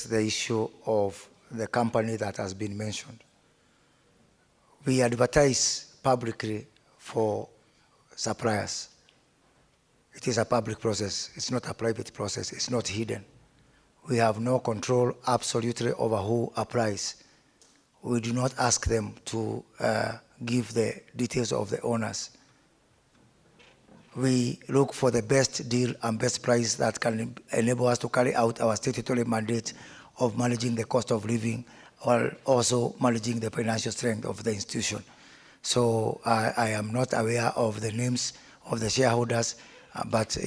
address the issue of the company that has been mentioned. We advertise publicly for suppliers. It is a public process. It's not a private process. It's not hidden. We have no control absolutely over who applies. We do not ask them to give the details of the owners. We look for the best deal and best price that can enable us to carry out our statutory mandate of managing the cost of living, while also managing the financial strength of the institution. So I am not aware of the names of the shareholders, but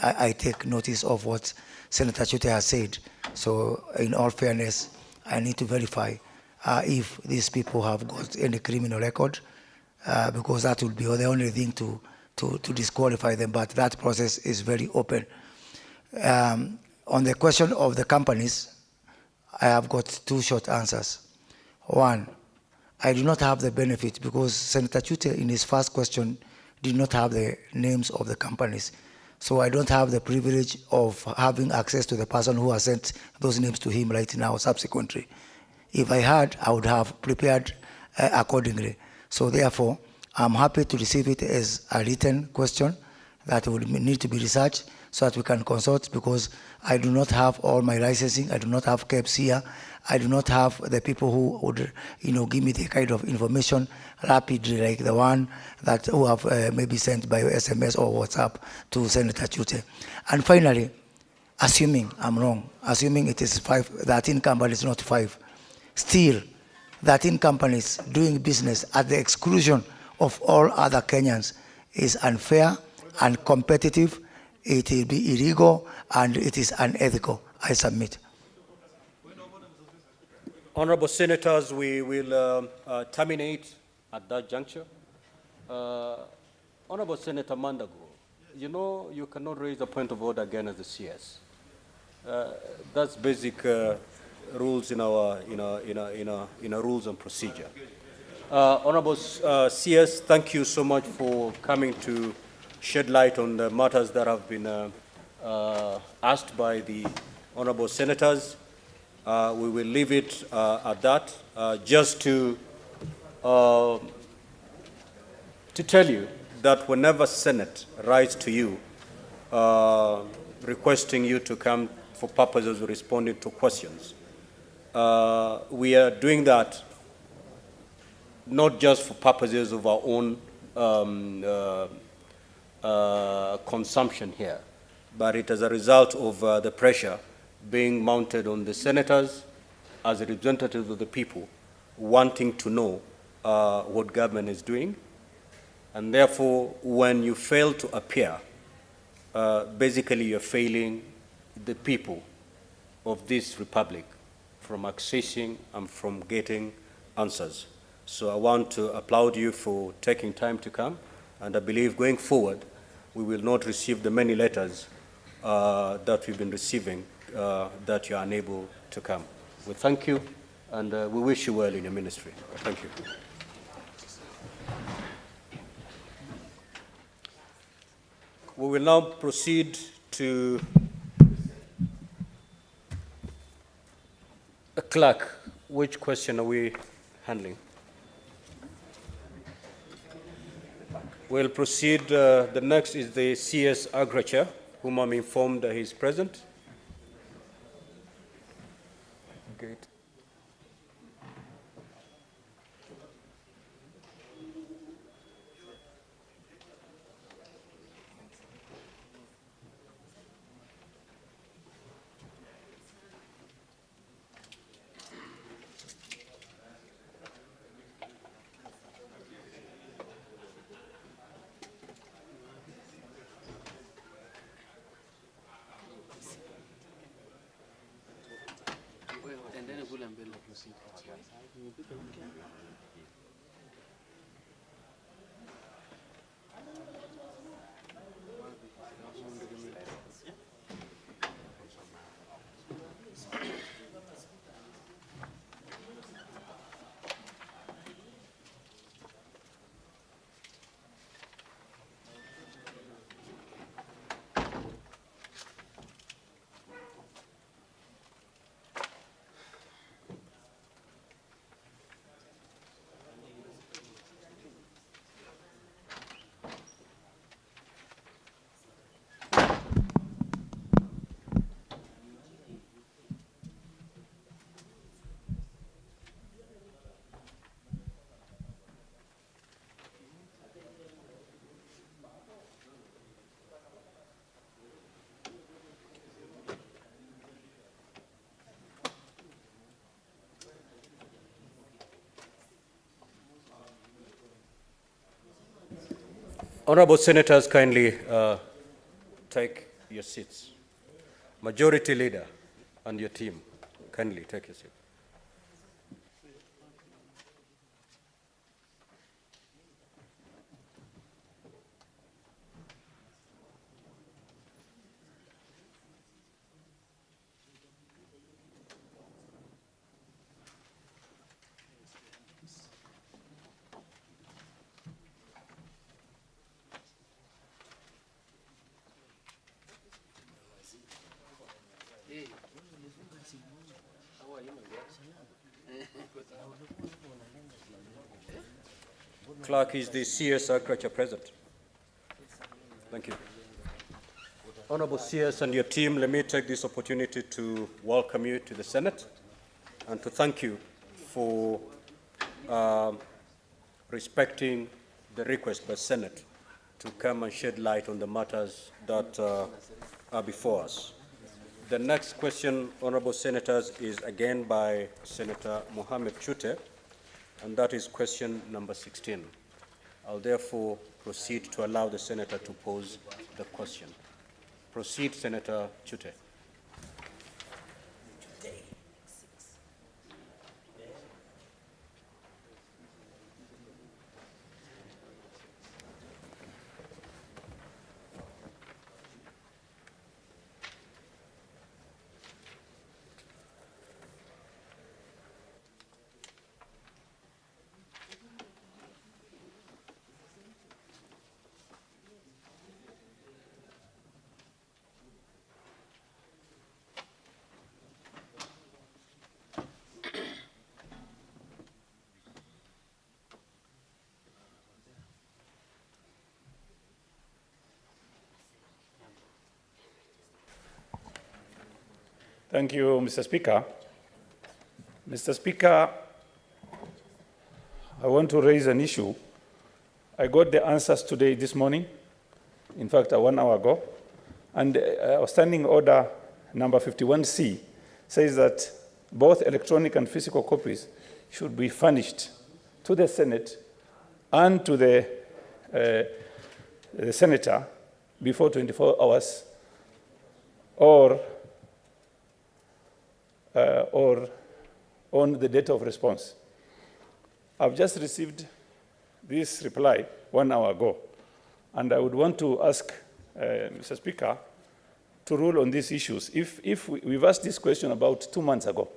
I take notice of what Senator Chute has said. So in all fairness, I need to verify if these people have got any criminal record, because that would be the only thing to disqualify them, but that process is very open. On the question of the companies, I have got two short answers. One, I do not have the benefit, because Senator Chute in his first question did not have the names of the companies. So I don't have the privilege of having access to the person who has sent those names to him right now subsequently. If I had, I would have prepared accordingly. So therefore, I'm happy to receive it as a written question that would need to be researched so that we can consult, because I do not have all my licensing. I do not have KEPS here. I do not have the people who would, give me the kind of information rapidly like the one that who have maybe sent by SMS or WhatsApp to Senator Chute. And finally, assuming I'm wrong, assuming it is 13 companies, not 5, still 13 companies doing business at the exclusion of all other Kenyans is unfair, uncompetitive, it will be illegal, and it is unethical. I submit. Honorable Senators, we will terminate at that juncture. Honorable Senator Mandago, you cannot raise a point of order again as the CS. That's basic rules in our rules and procedure. Honorable CS, thank you so much for coming to shed light on the matters that have been asked by the honorable senators. We will leave it at that. Just to tell you that whenever Senate writes to you requesting you to come for purposes of responding to questions, we are doing that not just for purposes of our own consumption here, but it is a result of the pressure being mounted on the senators as representatives of the people wanting to know what government is doing. And therefore, when you fail to appear, basically you're failing the people of this republic from accessing and from getting answers. So I want to applaud you for taking time to come, and I believe going forward, we will not receive the many letters that we've been receiving that you are unable to come. We thank you, and we wish you well in your ministry. Thank you. We will now proceed to a clerk. Which question are we handling? We'll proceed. The next is the CS Agriculture, whom I'm informed he is present. Great. Honorable Senators, kindly take your seats. Majority Leader and your team, kindly take your seat. Clerk, is the CS Secretary present? Thank you. Honorable CS and your team, let me take this opportunity to welcome you to the Senate and to thank you for respecting the request by Senate to come and shed light on the matters that are before us. The next question, Honorable Senators, is again by Senator Mohammed Chute, and that is question number 16. I'll therefore proceed to allow the Senator to pose the question. Proceed, Senator Chute. Thank you, Mr. Speaker. Mr. Speaker, I want to raise an issue. I got the answers today, this morning, in fact, 1 hour ago, and Standing Order number 51C says that both electronic and physical copies should be furnished to the Senate and to the Senator before 24 hours or on the date of response. I've just received this reply 1 hour ago, and I would want to ask Mr. Speaker to rule on these issues. If we've asked this question about 2 months ago,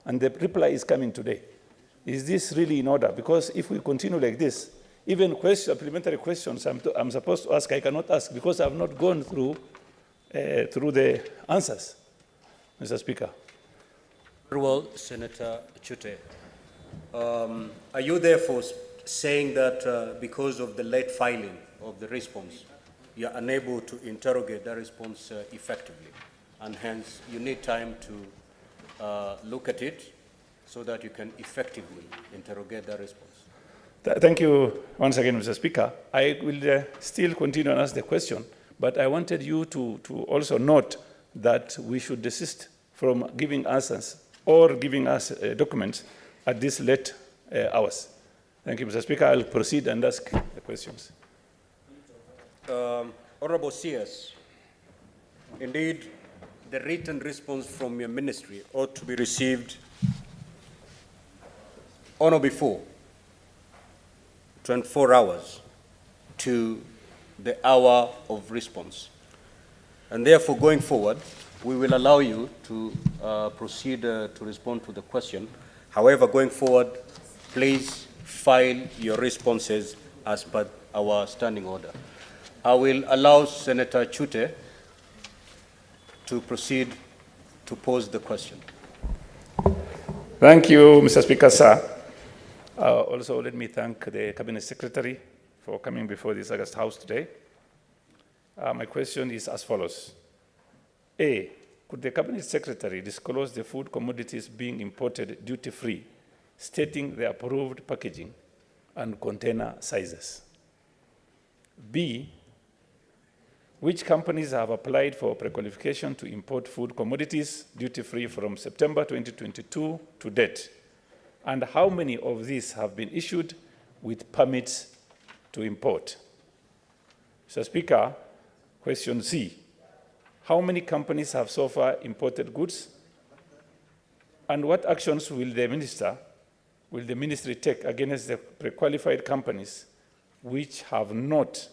and the reply is coming today, is this really in order? Because if we continue like this, even supplementary questions I'm supposed to ask, I cannot ask because I've not gone through the answers, Mr. Speaker. Very well, Senator Chute. Are you therefore saying that because of the late filing of the response, you are unable to interrogate the response effectively, and hence you need time to look at it so that you can effectively interrogate the response? Thank you once again, Mr. Speaker. I will still continue and ask the question, but I wanted you to also note that we should desist from giving answers or giving us documents at these late hours. Thank you, Mr. Speaker. I'll proceed and ask the questions. Honorable CS, indeed, the written response from your ministry ought to be received on or before 24 hours to the hour of response. And therefore, going forward, we will allow you to proceed to respond to the question. However, going forward, please file your responses as per our standing order. I will allow Senator Chute to proceed to pose the question. Thank you, Mr. Speaker, sir. Also, let me thank the Cabinet Secretary for coming before this August House today. My question is as follows. A, could the Cabinet Secretary disclose the food commodities being imported duty-free, stating the approved packaging and container sizes? B, which companies have applied for pre-qualification to import food commodities duty-free from September 2022 to date? And how many of these have been issued with permits to import? Mr. Speaker, question C. How many companies have so far imported goods? And what actions will the ministry take against the pre-qualified companies which have not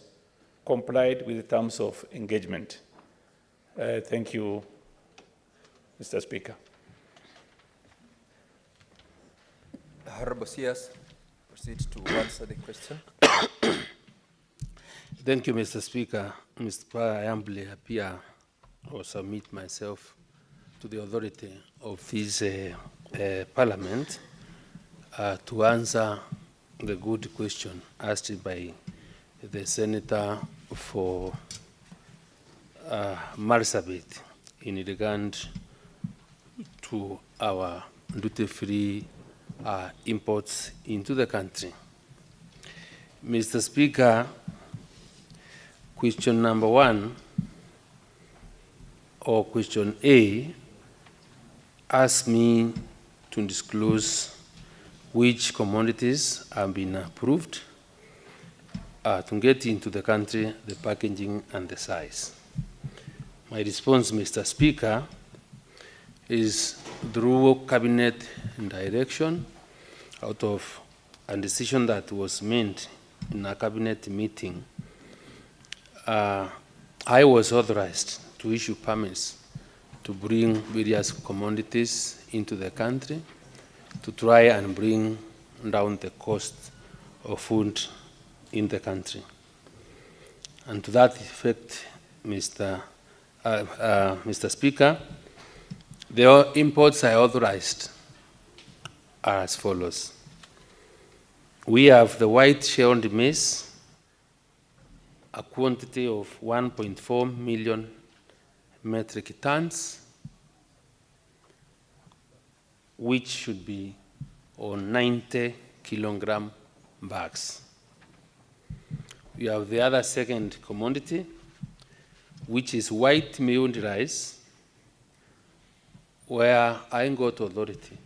complied with the terms of engagement? Thank you, Mr. Speaker. Honorable CS, proceed to answer the question. Thank you, Mr. Speaker. Mr. Speaker, I humbly appear or submit myself to the authority of this Parliament to answer the good question asked by the Senator for Marsabit in regard to our duty-free imports into the country. Mr. Speaker, question number 1, or question A, asks me to disclose which commodities have been approved to get into the country, the packaging and the size. My response, Mr. Speaker, is through cabinet direction out of a decision that was made in a cabinet meeting. I was authorized to issue permits to bring various commodities into the country to try and bring down the cost of food in the country. And to that effect, Mr. Speaker, the imports I authorized are as follows. We have the white shelled maize, a quantity of 1.4 million metric tons, which should be on 90 kilogram bags. We have the other second commodity, which is white milled rice, where I got authority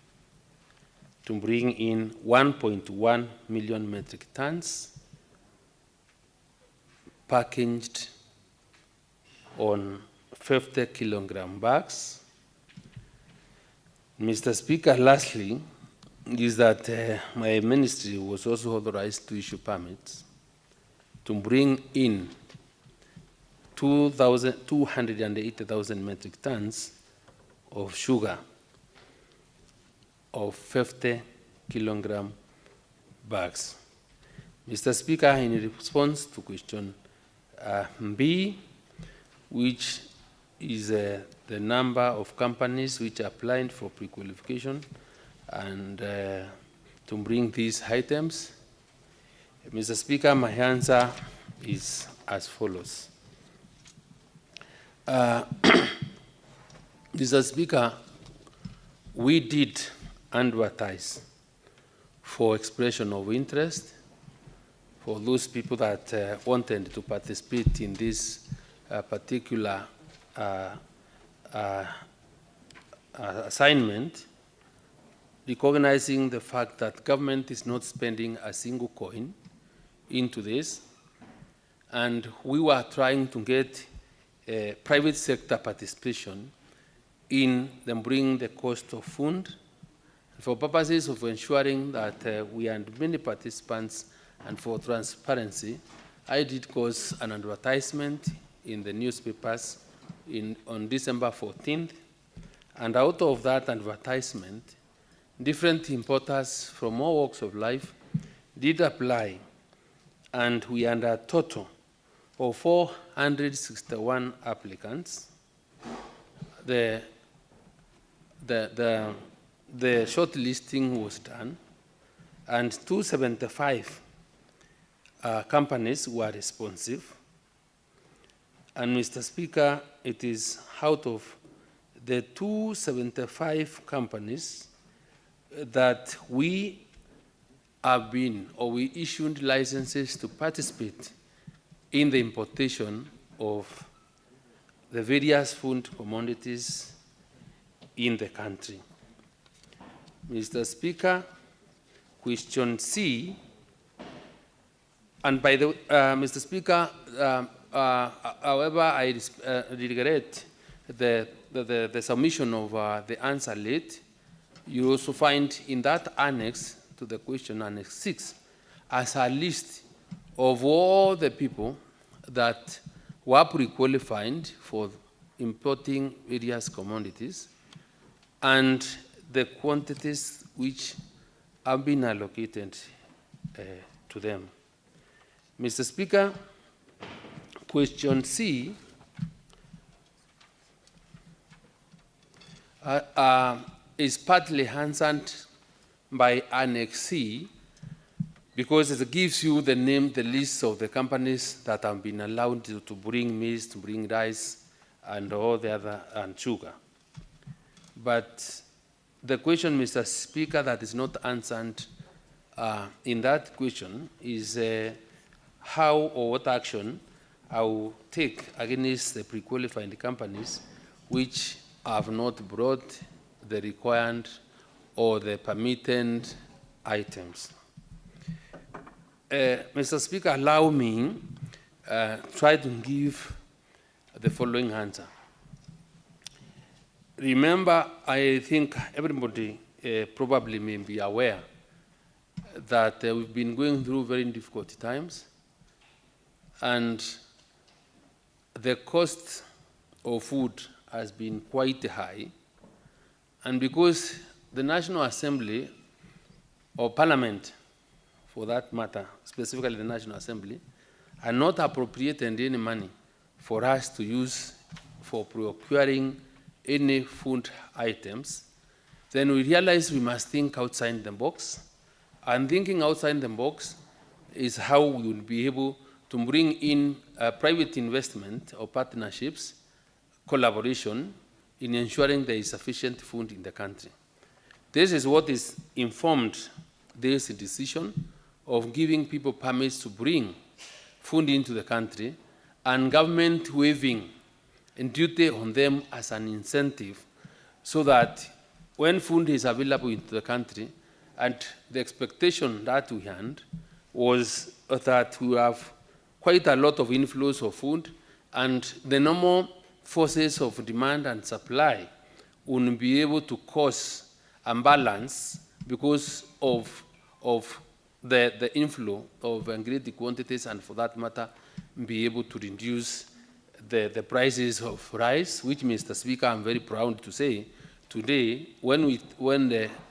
to bring in 1.1 million metric tons packaged on 50 kilogram bags. Mr. Speaker, lastly, is that my ministry was also authorized to issue permits to bring in 280,000 metric tons of sugar of 50 kilogram bags. Mr. Speaker, in response to question B, which is the number of companies which applied for pre-qualification and to bring these items, Mr. Speaker, my answer is as follows. Mr. Speaker, we did advertise for expression of interest for those people that wanted to participate in this particular assignment, recognizing the fact that government is not spending a single coin into this, and we were trying to get private sector participation in them bringing the cost of food for purposes of ensuring that we had many participants and for transparency. I did cause an advertisement in the newspapers on December 14th, and out of that advertisement, different importers from all walks of life did apply, and we had a total of 461 applicants. The shortlisting was done, and 275 companies were responsive. And Mr. Speaker, it is out of the 275 companies that we have been, or we issued licenses to participate in the importation of the various food commodities in the country. Mr. Speaker, question C, and by the Mr. Speaker, However, I regret the submission of the answer late. You also find in that annex to the question, Annex 6, as a list of all the people that were pre-qualified for importing various commodities and the quantities which have been allocated to them. Mr. Speaker, question C is partly answered by Annex C because it gives you the list of the companies that have been allowed to bring maize, to bring rice, and all the other, and sugar. But the question, Mr. Speaker, that is not answered in that question is how or what action I will take against the pre-qualified companies which have not brought the required or the permitted items. Mr. Speaker, allow me try to give the following answer. Remember, I think everybody probably may be aware that we've been going through very difficult times, and the cost of food has been quite high. And because the National Assembly, or Parliament for that matter, specifically the National Assembly, are not appropriating any money for us to use for procuring any food items, then we realize we must think outside the box. And thinking outside the box is how we will be able to bring in private investment or partnerships, collaboration in ensuring there is sufficient food in the country. This is what is informed this decision of giving people permits to bring food into the country and government waiving a duty on them as an incentive so that when food is available into the country, and the expectation that we had was that we have quite a lot of inflows of food, and the normal forces of demand and supply will be able to cause imbalance because of the inflow of great quantities, and for that matter, be able to reduce the prices of rice, which, Mr. Speaker, I'm very proud to say, today, when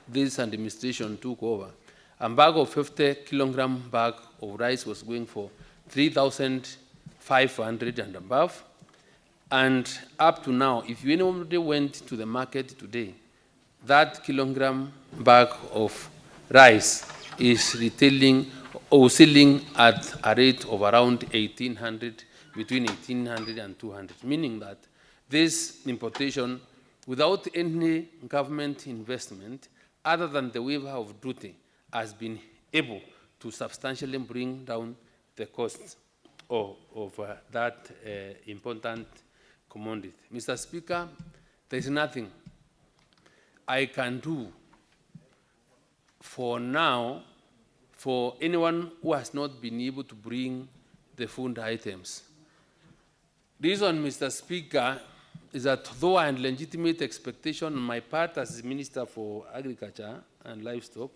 this administration took over, a bag of 50-kilogram bag of rice was going for 3,500 and above. And up to now, if you anybody went to the market today, that kilogram bag of rice is retailing or selling at a rate of around 1,800, between 1,800 and 200, meaning that this importation, without any government investment, other than the waiver of duty, has been able to substantially bring down the cost of that important commodity. Mr. Speaker, there is nothing I can do for now for anyone who has not been able to bring the food items. This one, Mr. Speaker, is that though I had legitimate expectation on my part as Minister for Agriculture and Livestock,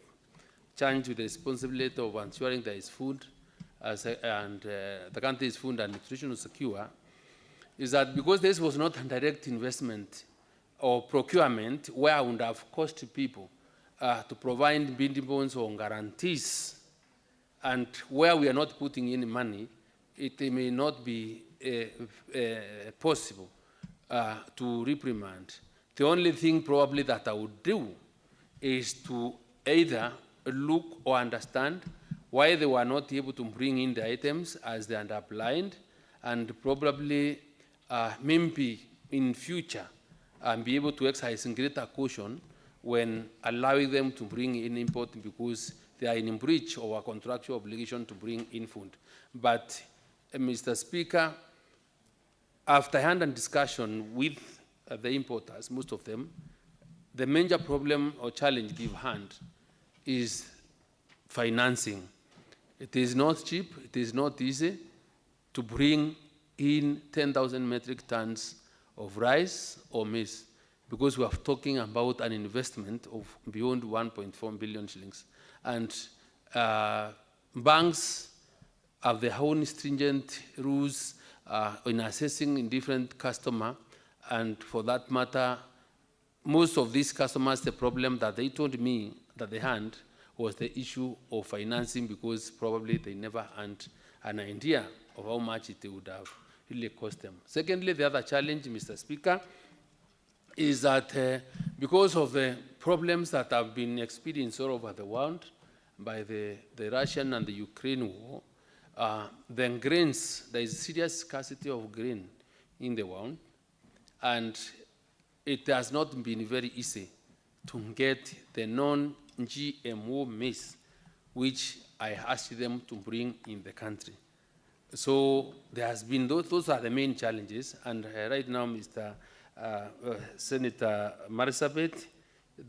charged with the responsibility of ensuring there is food and the country's food and nutrition secure, is that because this was not a direct investment or procurement where I would have cost people to provide minimums or guarantees, and where we are not putting any money, it may not be possible to reprimand. The only thing probably that I would do is to either look or understand why they were not able to bring in the items as they had applied, and probably maybe in future be able to exercise greater caution when allowing them to bring in import because they are in breach of a contractual obligation to bring in food. But, Mr. Speaker, after hand and discussion with the importers, most of them, the major problem or challenge give hand is financing. It is not cheap, it is not easy to bring in 10,000 metric tons of rice or maize, because we are talking about an investment of beyond 1.4 billion shillings. And banks have their own stringent rules in assessing in different customer, and for that matter, most of these customers, the problem that they told me that they had was the issue of financing, because probably they never had an idea of how much it would have really cost them. Secondly, the other challenge, Mr. Speaker, is that because of the problems that have been experienced all over the world by the Russian and the Ukraine war, then grains, there is serious scarcity of grain in the world, and it has not been very easy to get the non-GMO maize, which I asked them to bring in the country. So there has been, those are the main challenges, and right now, Mr. Senator Marsabit,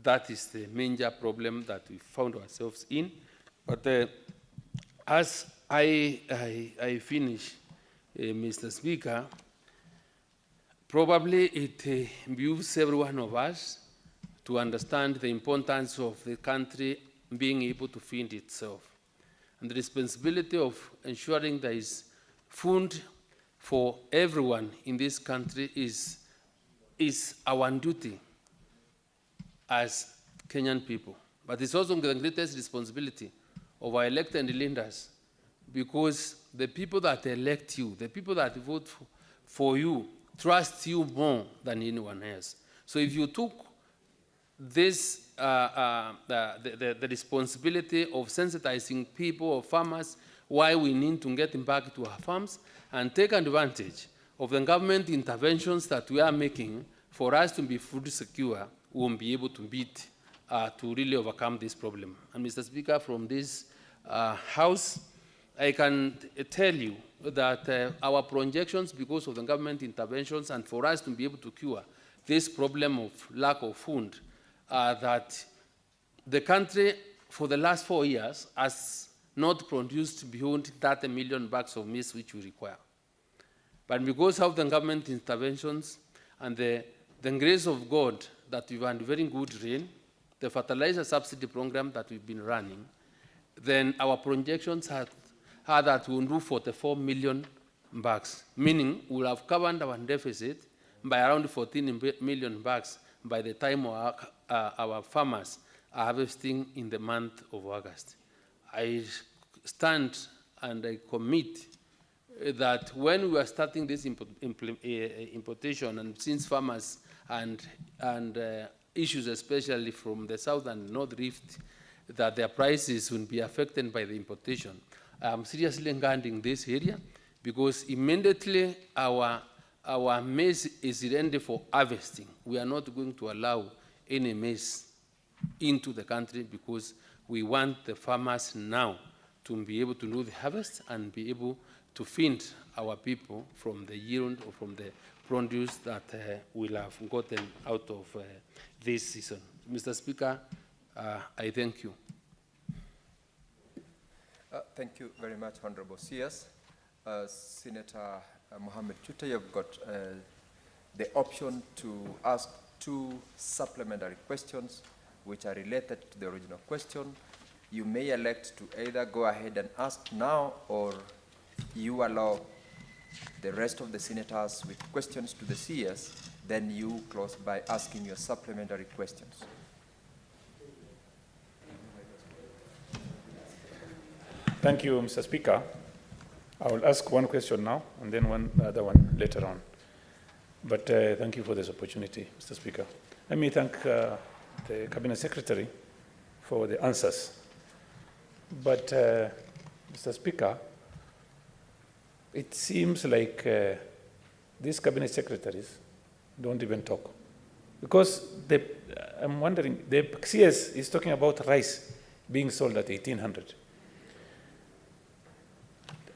that is the major problem that we found ourselves in. But as I finish, Mr. Speaker, probably it behooves every one of us to understand the importance of the country being able to feed itself, and the responsibility of ensuring there is food for everyone in this country is our duty as Kenyan people. But it's also the greatest responsibility of our elected leaders, because the people that elect you, the people that vote for you, trust you more than anyone else. So if you took this, the responsibility of sensitizing people or farmers why we need to get back to our farms and take advantage of the government interventions that we are making for us to be food secure, we won't be able to beat, to really overcome this problem. And Mr. Speaker, from this House, I can tell you that our projections, because of the government interventions and for us to be able to cure this problem of lack of food, that the country for the last 4 years has not produced beyond 30 million bags of maize which we require. But because of the government interventions and the grace of God that we've had very good rain, the fertilizer subsidy program that we've been running, then our projections had that we'll do 44 million bags, meaning we'll have covered our deficit by around 14 million bags by the time our farmers are harvesting in the month of August. I stand and I commit that when we are starting this importation, and since farmers and issues especially from the south and north rift, that their prices will be affected by the importation, I'm seriously guarding this area, because immediately our maize is ready for harvesting, we are not going to allow any maize into the country, because we want the farmers now to be able to do the harvest and be able to feed our people from the yield or from the produce that we'll have gotten out of this season. Mr. Speaker, I thank you. Thank you very much, Honorable CS. Senator Mohammed Chuta, you've got the option to ask 2 supplementary questions which are related to the original question. You may elect to either go ahead and ask now, or you allow the rest of the senators with questions to the CS, then you close by asking your supplementary questions. Thank you, Mr. Speaker. I will ask one question now and then one other one later on. But thank you for this opportunity, Mr. Speaker. Let me thank the Cabinet Secretary for the answers. But, Mr. Speaker, it seems like these Cabinet Secretaries don't even talk. Because I'm wondering, the CS is talking about rice being sold at 1,800.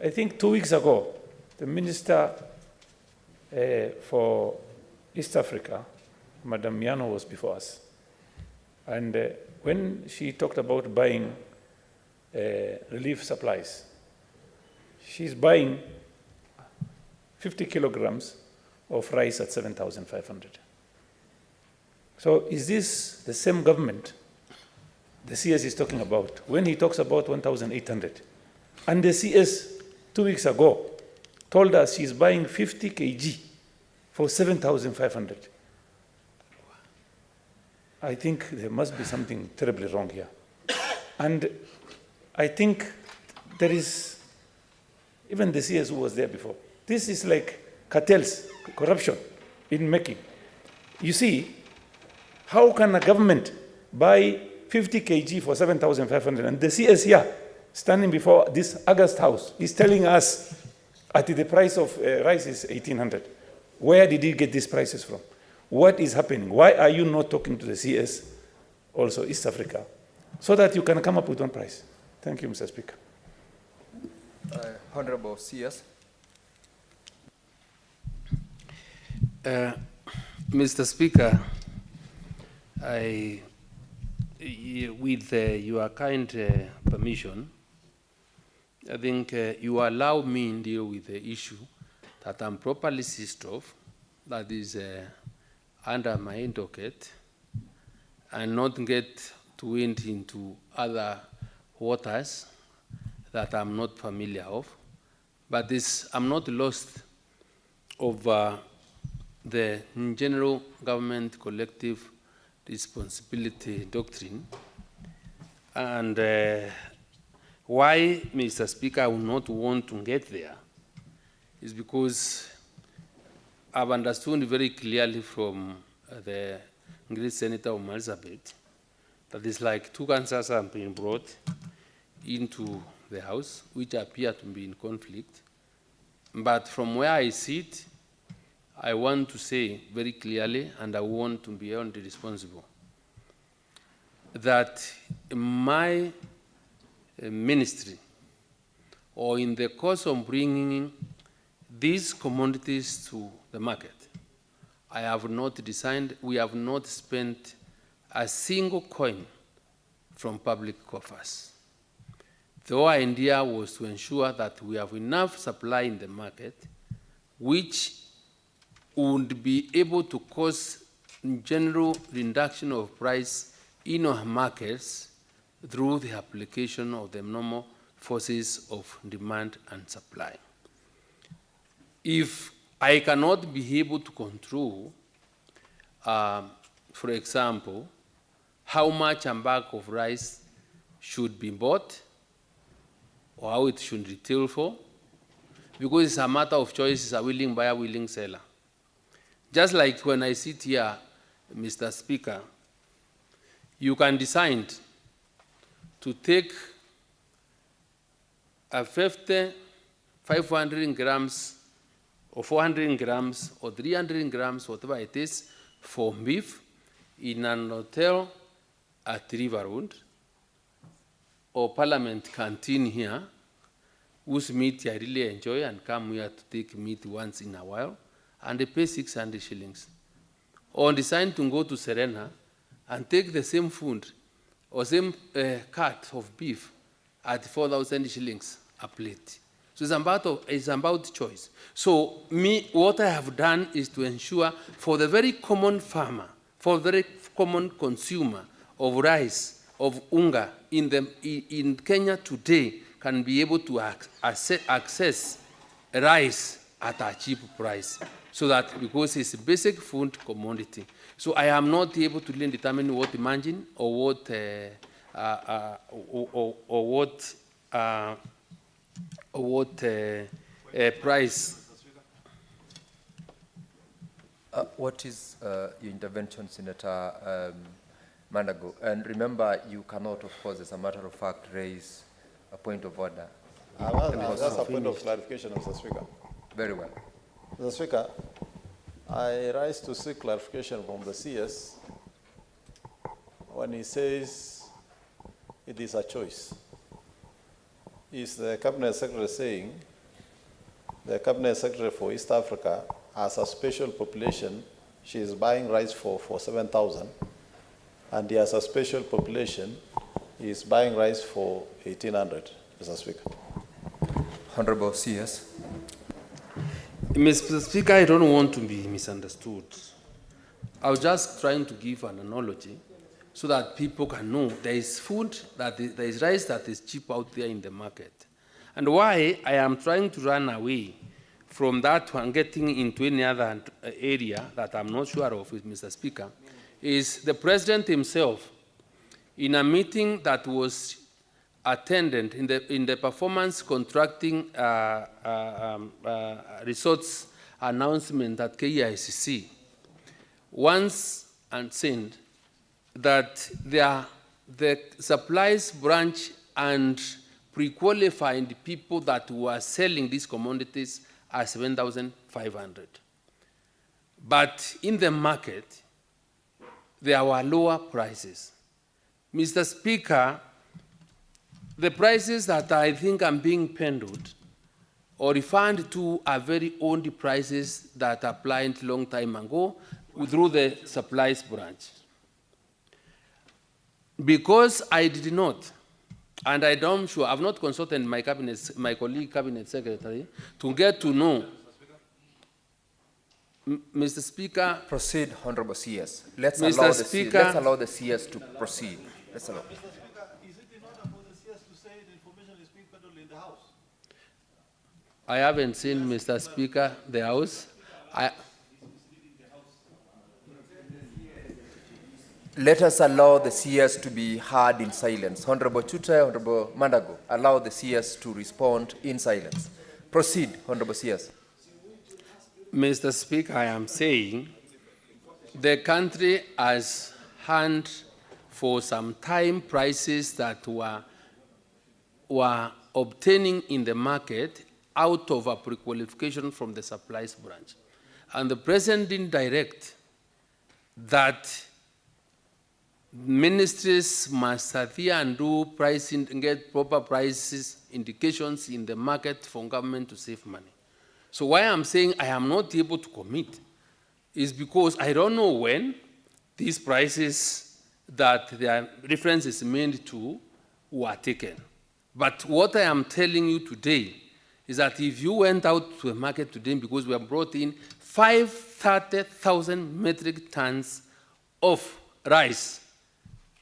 I think 2 weeks ago, the Minister for East Africa, Madam Miano, was before us. And when she talked about buying relief supplies, she's buying 50 kilograms of rice at 7,500. So is this the same government the CS is talking about when he talks about 1,800? And the CS 2 weeks ago told us she's buying 50 kg for 7,500. I think there must be something terribly wrong here. And I think there is, even the CS who was there before, this is like cartels, corruption in making. You see, how can a government buy 50 kg for 7,500 and the CS here, standing before this August House, is telling us at the price of rice is 1,800. Where did he get these prices from? What is happening? Why are you not talking to the CS, also East Africa, so that you can come up with one price? Thank you, Mr. Speaker. Honorable CS. Mr. Speaker, with your kind permission, I think you allow me to deal with the issue that I'm properly seized of, that is under my docket, and not get to went into other waters that I'm not familiar of. But this, I'm not lost of the general government collective responsibility doctrine. And why, Mr. Speaker, I would not want to get there is because I've understood very clearly from the great Senator of Elizabeth that it's like two cancers have been brought into the House, which appear to be in conflict. But from where I sit, I want to say very clearly, and I want to be held responsible, that my ministry, or in the course of bringing these commodities to the market, I have not designed, we have not spent a single coin from public coffers. The whole idea was to ensure that we have enough supply in the market, which would be able to cause general reduction of price in our markets through the application of the normal forces of demand and supply. If I cannot be able to control, for example, how much a bag of rice should be bought or how it should retail for, because it's a matter of choice, it's a willing buyer, willing seller. Just like when I sit here, Mr. Speaker, you can decide to take a 50, 500 grams, or 400 grams, or 300 grams, whatever it is, for beef in an hotel at River Road, or Parliament canteen here, whose meat I really enjoy and come here to take meat once in a while, and they pay 600 shillings. Or decide to go to Serena and take the same food or same cut of beef at 4,000 shillings a plate. So it's about choice. So what I have done is to ensure for the very common farmer, for the very common consumer of rice, of unga in Kenya today can be able to access rice at a cheap price. So that because it's a basic food commodity. So I am not able to really determine what margin or what price. What is your intervention, Senator Manago? And remember, you cannot, of course, as a matter of fact, raise a point of order. That's a point of clarification, Mr. Speaker. Very well. Mr. Speaker, I rise to seek clarification from the CS when he says it is a choice. Is the Cabinet Secretary saying the Cabinet Secretary for East Africa has a special population, she is buying rice for 7,000, and he has a special population, he is buying rice for 1,800, Mr. Speaker. Honorable CS. Mr. Speaker, I don't want to be misunderstood. I was just trying to give an analogy so that people can know there is food, there is rice that is cheap out there in the market. And why I am trying to run away from that one, getting into any other area that I'm not sure of with Mr. Speaker, is the President himself, in a meeting that was attended in the performance contracting resorts announcement at KICC, once and said that the supplies branch and pre-qualified people that were selling these commodities are 7,500. But in the market, there were lower prices. Mr. Speaker, the prices that I think are being penduled or referred to are very old prices that applied a long time ago through the supplies branch. Because I did not, and I don't sure, I've not consulted my colleague cabinet secretary to get to know. Mr. Speaker. Proceed, Honorable CS. Let's Mr. allow the CS to proceed. Let's allow. Mr. Speaker, is it in order for the CS to say the information is being peddled in the House? I haven't seen, Mr. Speaker, the House. Let us allow the CS to be heard in silence. Honorable Chuta, Honorable Mandago, allow the CS to respond in silence. Proceed, Honorable CS. Mr. Speaker, I am saying the country has had for some time prices that were obtaining in the market out of a pre-qualification from the supplies branch. And the President didn't direct that ministries must adhere and do pricing and get proper prices indications in the market for government to save money. So why I'm saying I am not able to commit is because I don't know when these prices that their reference is made to were taken. But what I am telling you today is that if you went out to the market today, because we have brought in 530,000 metric tons of rice,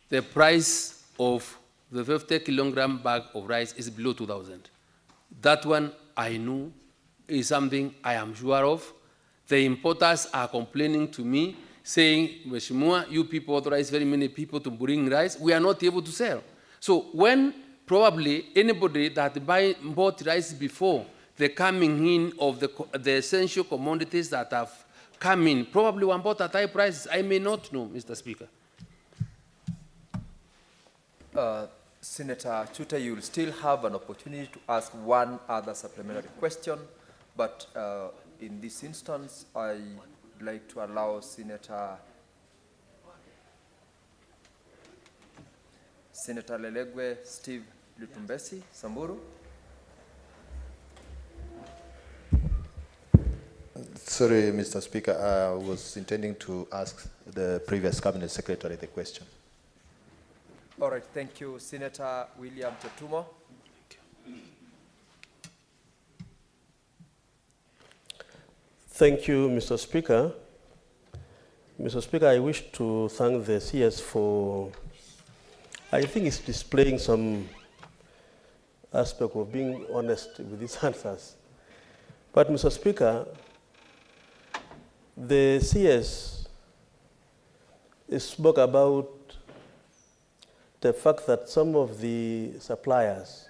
the price of the 50 kilogram bag of rice is below 2,000. That one I know is something I am sure of. The importers are complaining to me, saying, Mheshimiwa, you people authorize very many people to bring rice. We are not able to sell. So when probably anybody that bought rice before the coming in of the essential commodities that have come in, probably one bought at high prices. I may not know, Mr. Speaker. Senator Chuta, you will still have an opportunity to ask one other supplementary question, but in this instance, I'd like to allow Senator Lelegwe Steve Lutumbesi Samburu. Sorry, Mr. Speaker, I was intending to ask the previous Cabinet Secretary the question. All right, thank you. Senator William Chetumo. Thank you, Mr. Speaker. Mr. Speaker, I wish to thank the CS for, I think it's displaying some aspect of being honest with his answers. But Mr. Speaker, the CS spoke about the fact that some of the suppliers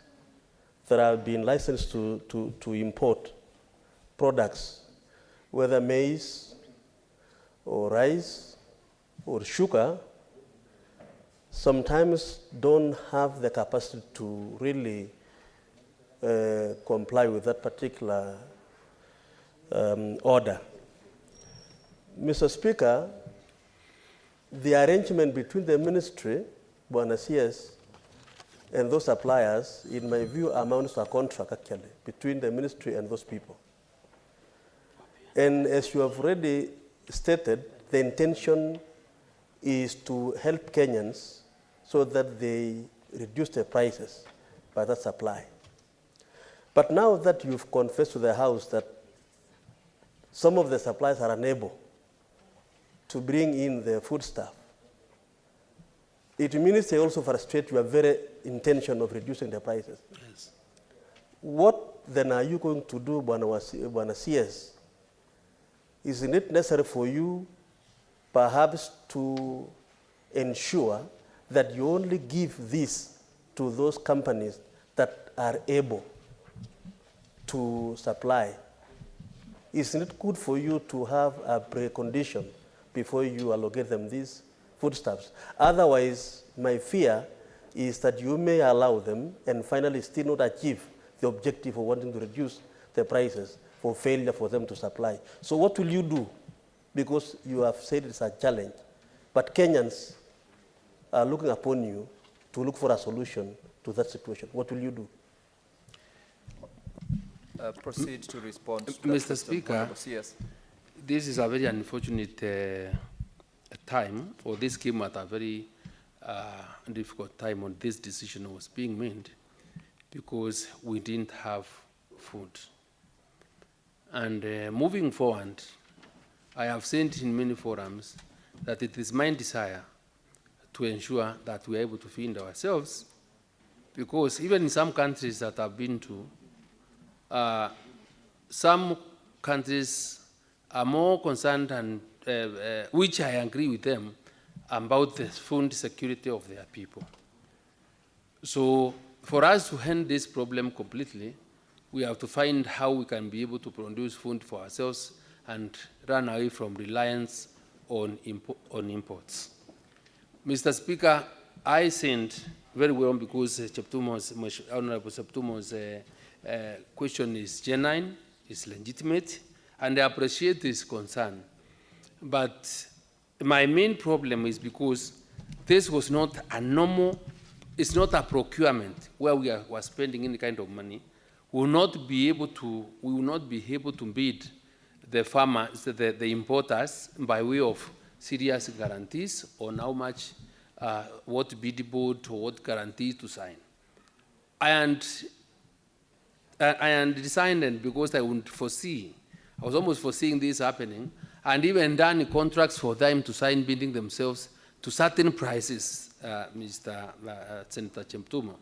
that have been licensed to import products, whether maize or rice or sugar, sometimes don't have the capacity to really comply with that particular order. Mr. Speaker, the arrangement between the ministry, Bwana CS, and those suppliers, in my view, amounts to a contract actually between the ministry and those people. And as you have already stated, the intention is to help Kenyans so that they reduce their prices by that supply. But now that you've confessed to the House that some of the suppliers are unable to bring in the foodstuff, it means they also frustrate your very intention of reducing the prices. Yes. What then are you going to do, Bwana CS? Is it necessary for you perhaps to ensure that you only give this to those companies that are able to supply? Isn't it good for you to have a precondition before you allocate them these foodstuffs? Otherwise, my fear is that you may allow them and finally still not achieve the objective of wanting to reduce the prices for failure for them to supply. So what will you do? Because you have said it's a challenge, but Kenyans are looking upon you to look for a solution to that situation. What will you do? Proceed to respond to that Mr. question. Speaker, Honorable CS. this is a very unfortunate time, or this came at a very difficult time when this decision was being made, because we didn't have food. And moving forward, I have said in many forums that it is my desire to ensure that we are able to feed ourselves, because even in some countries that I've been to, some countries are more concerned, and which I agree with them, about the food security of their people. So for us to end this problem completely, we have to find how we can be able to produce food for ourselves and run away from reliance on imports. Mr. Speaker, I sent very well, because Honorable Cheptumo's question is genuine, is legitimate, and I appreciate his concern. But my main problem is because this was not a normal, it's not a procurement where we are spending any kind of money. We will not be able to bid the farmers, the importers, by way of serious guarantees on how much, what biddable or what guarantees to sign. And decided, because I was almost foreseeing this happening, and even done contracts for them to sign bidding themselves to certain prices, Mr. Senator Cheptumo.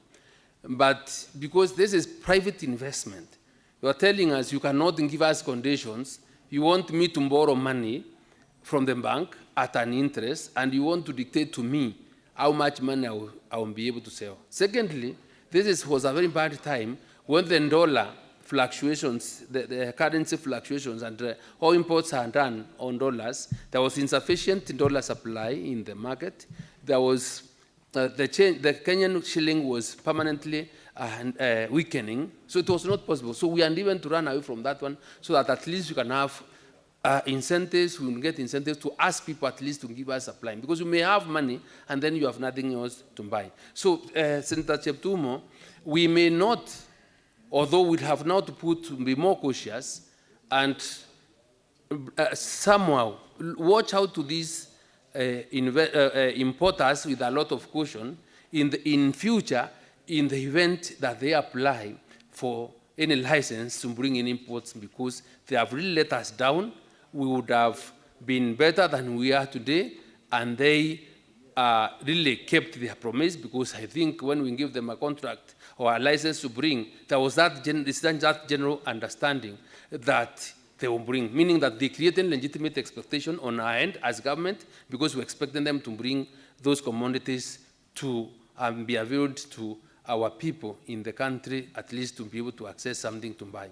But because this is private investment, you are telling us you cannot give us conditions, you want me to borrow money from the bank at an interest, and you want to dictate to me how much money I will be able to sell. Secondly, was a very bad time when the dollar fluctuations, the currency fluctuations, and all imports are done on dollars. There was insufficient dollar supply in the market. There was the Kenyan shilling was permanently weakening, so it was not possible. So we are even to run away from that one, so that at least you can have incentives, we will get incentives to ask people at least to give us supply, because you may have money and then you have nothing else to buy. So, Senator Cheptumo, we may not, although we have now to be more cautious and somehow watch out to these importers with a lot of caution in future, in the event that they apply for any license to bring in imports, because they have really let us down. We would have been better than we are today, and they really kept their promise, because I think when we give them a contract or a license to bring, there was that general understanding that they will bring, meaning that they created legitimate expectation on our end as government, because we're expecting them to bring those commodities to be available to our people in the country, at least to be able to access something to buy.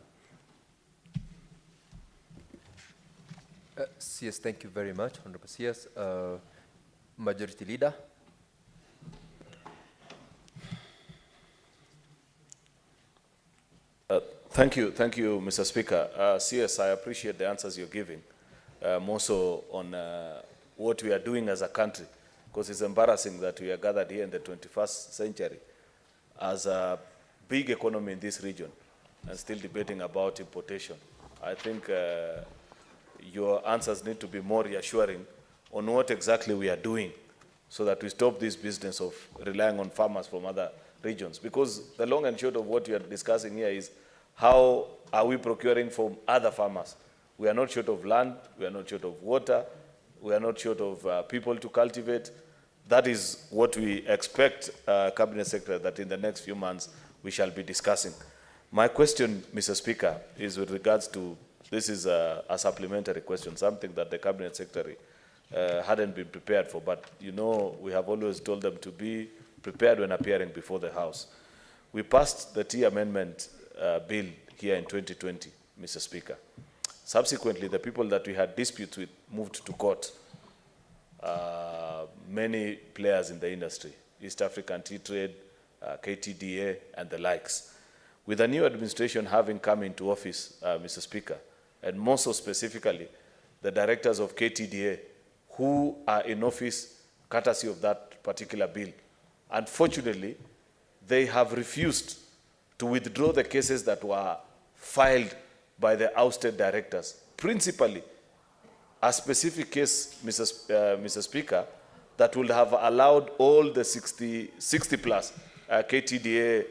CS, thank you very much, Honorable CS. Majority Leader. Thank you, Mr. Speaker. CS, I appreciate the answers you're giving, more so on what we are doing as a country, because it's embarrassing that we are gathered here in the 21st century as a big economy in this region and still debating about importation. I think your answers need to be more reassuring on what exactly we are doing, so that we stop this business of relying on farmers from other regions. Because the long and short of what we are discussing here is, how are we procuring from other farmers We are not short of land, we are not short of water, we are not short of people to cultivate. That is what we expect, Cabinet Secretary, that in the next few months we shall be discussing. My question, Mr. Speaker, is with regards to, this is a supplementary question, something that the Cabinet Secretary hadn't been prepared for, but you know, we have always told them to be prepared when appearing before the House. We passed the Tea Amendment Bill here in 2020, Mr. Speaker. Subsequently, the people that we had disputes with moved to court. Many players in the industry, East African Tea Trade, KTDA, and the likes. With the new administration having come into office, Mr. Speaker, and more so specifically, the directors of KTDA who are in office courtesy of that particular bill, unfortunately, they have refused to withdraw the cases that were filed by the ousted directors. Principally, a specific case, Mr. Speaker, that would have allowed all the 60 plus KTDA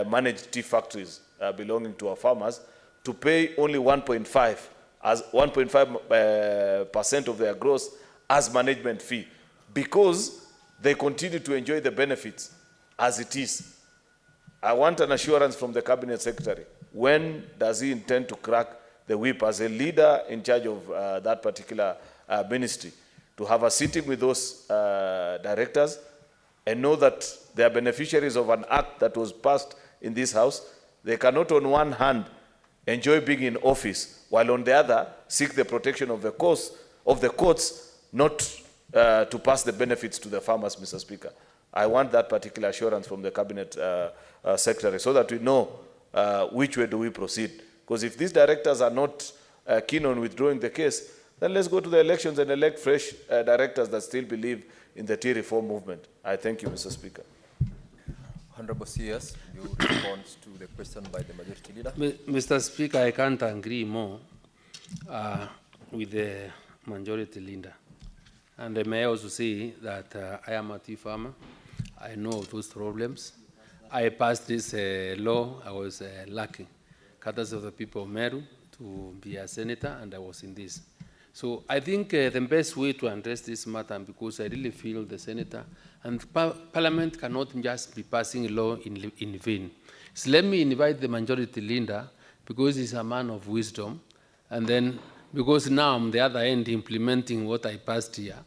managed tea factories belonging to our farmers to pay only 1.5% of their gross as management fee, because they continue to enjoy the benefits as it is. I want an assurance from the Cabinet Secretary. When does he intend to crack the whip as a leader in charge of that particular ministry, to have a sitting with those directors and know that they are beneficiaries of an act that was passed in this House? They cannot on one hand enjoy being in office, while on the other seek the protection of the courts, not to pass the benefits to the farmers, Mr. Speaker. I want that particular assurance from the Cabinet Secretary so that we know which way do we proceed. Because if these directors are not keen on withdrawing the case, then let's go to the elections and elect fresh directors that still believe in the tea reform movement. I thank you, Mr. Speaker. Honorable CS, you respond to the question by the Majority Leader. Mr. Speaker, I can't agree more with the Majority Leader. And I may also say that I am a tea farmer. I know those problems. I passed this law. I was lucky, courtesy of the people of Meru, to be a senator, and I was in this. So I think the best way to address this matter, because I really feel the senator and Parliament cannot just be passing a law in vain. So let me invite the Majority Leader, because he's a man of wisdom, and then because now I'm the other end implementing what I passed here,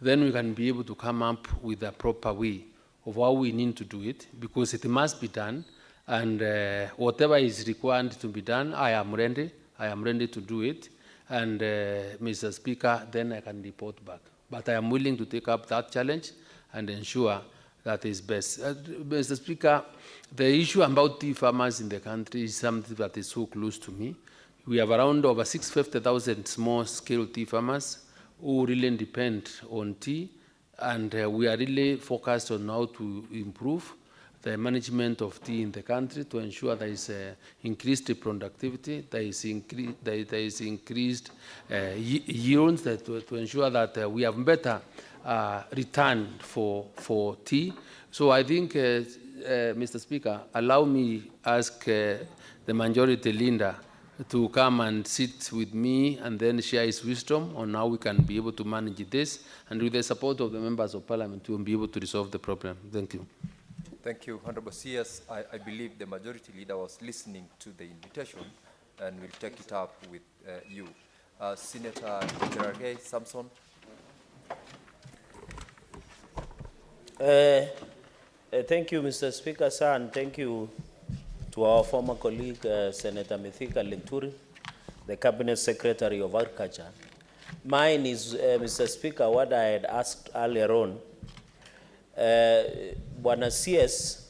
then we can be able to come up with a proper way of how we need to do it, because it must be done, and whatever is required to be done, I am ready to do it, and Mr. Speaker, then I can report back. But I am willing to take up that challenge and ensure that is best. Mr. Speaker, the issue about tea farmers in the country is something that is so close to me. We have around over 650,000 small-scale tea farmers who really depend on tea, and we are really focused on how to improve the management of tea in the country to ensure there is increased productivity, there is increased yields, to ensure that we have better return for tea. So I think, Mr. Speaker, allow me ask the Majority Leader to come and sit with me and then share his wisdom on how we can be able to manage this, and with the support of the members of Parliament, we will be able to resolve the problem. Thank you. Thank you, Honorable CS. I believe the Majority Leader was listening to the invitation and will take it up with you. Senator Gerard Samson. Thank you, Mr. Speaker, sir, and thank you to our former colleague, Senator Mithika Linturi, the Cabinet Secretary of Agriculture. Mine is, Mr. Speaker, what I had asked earlier on. Bwana CS,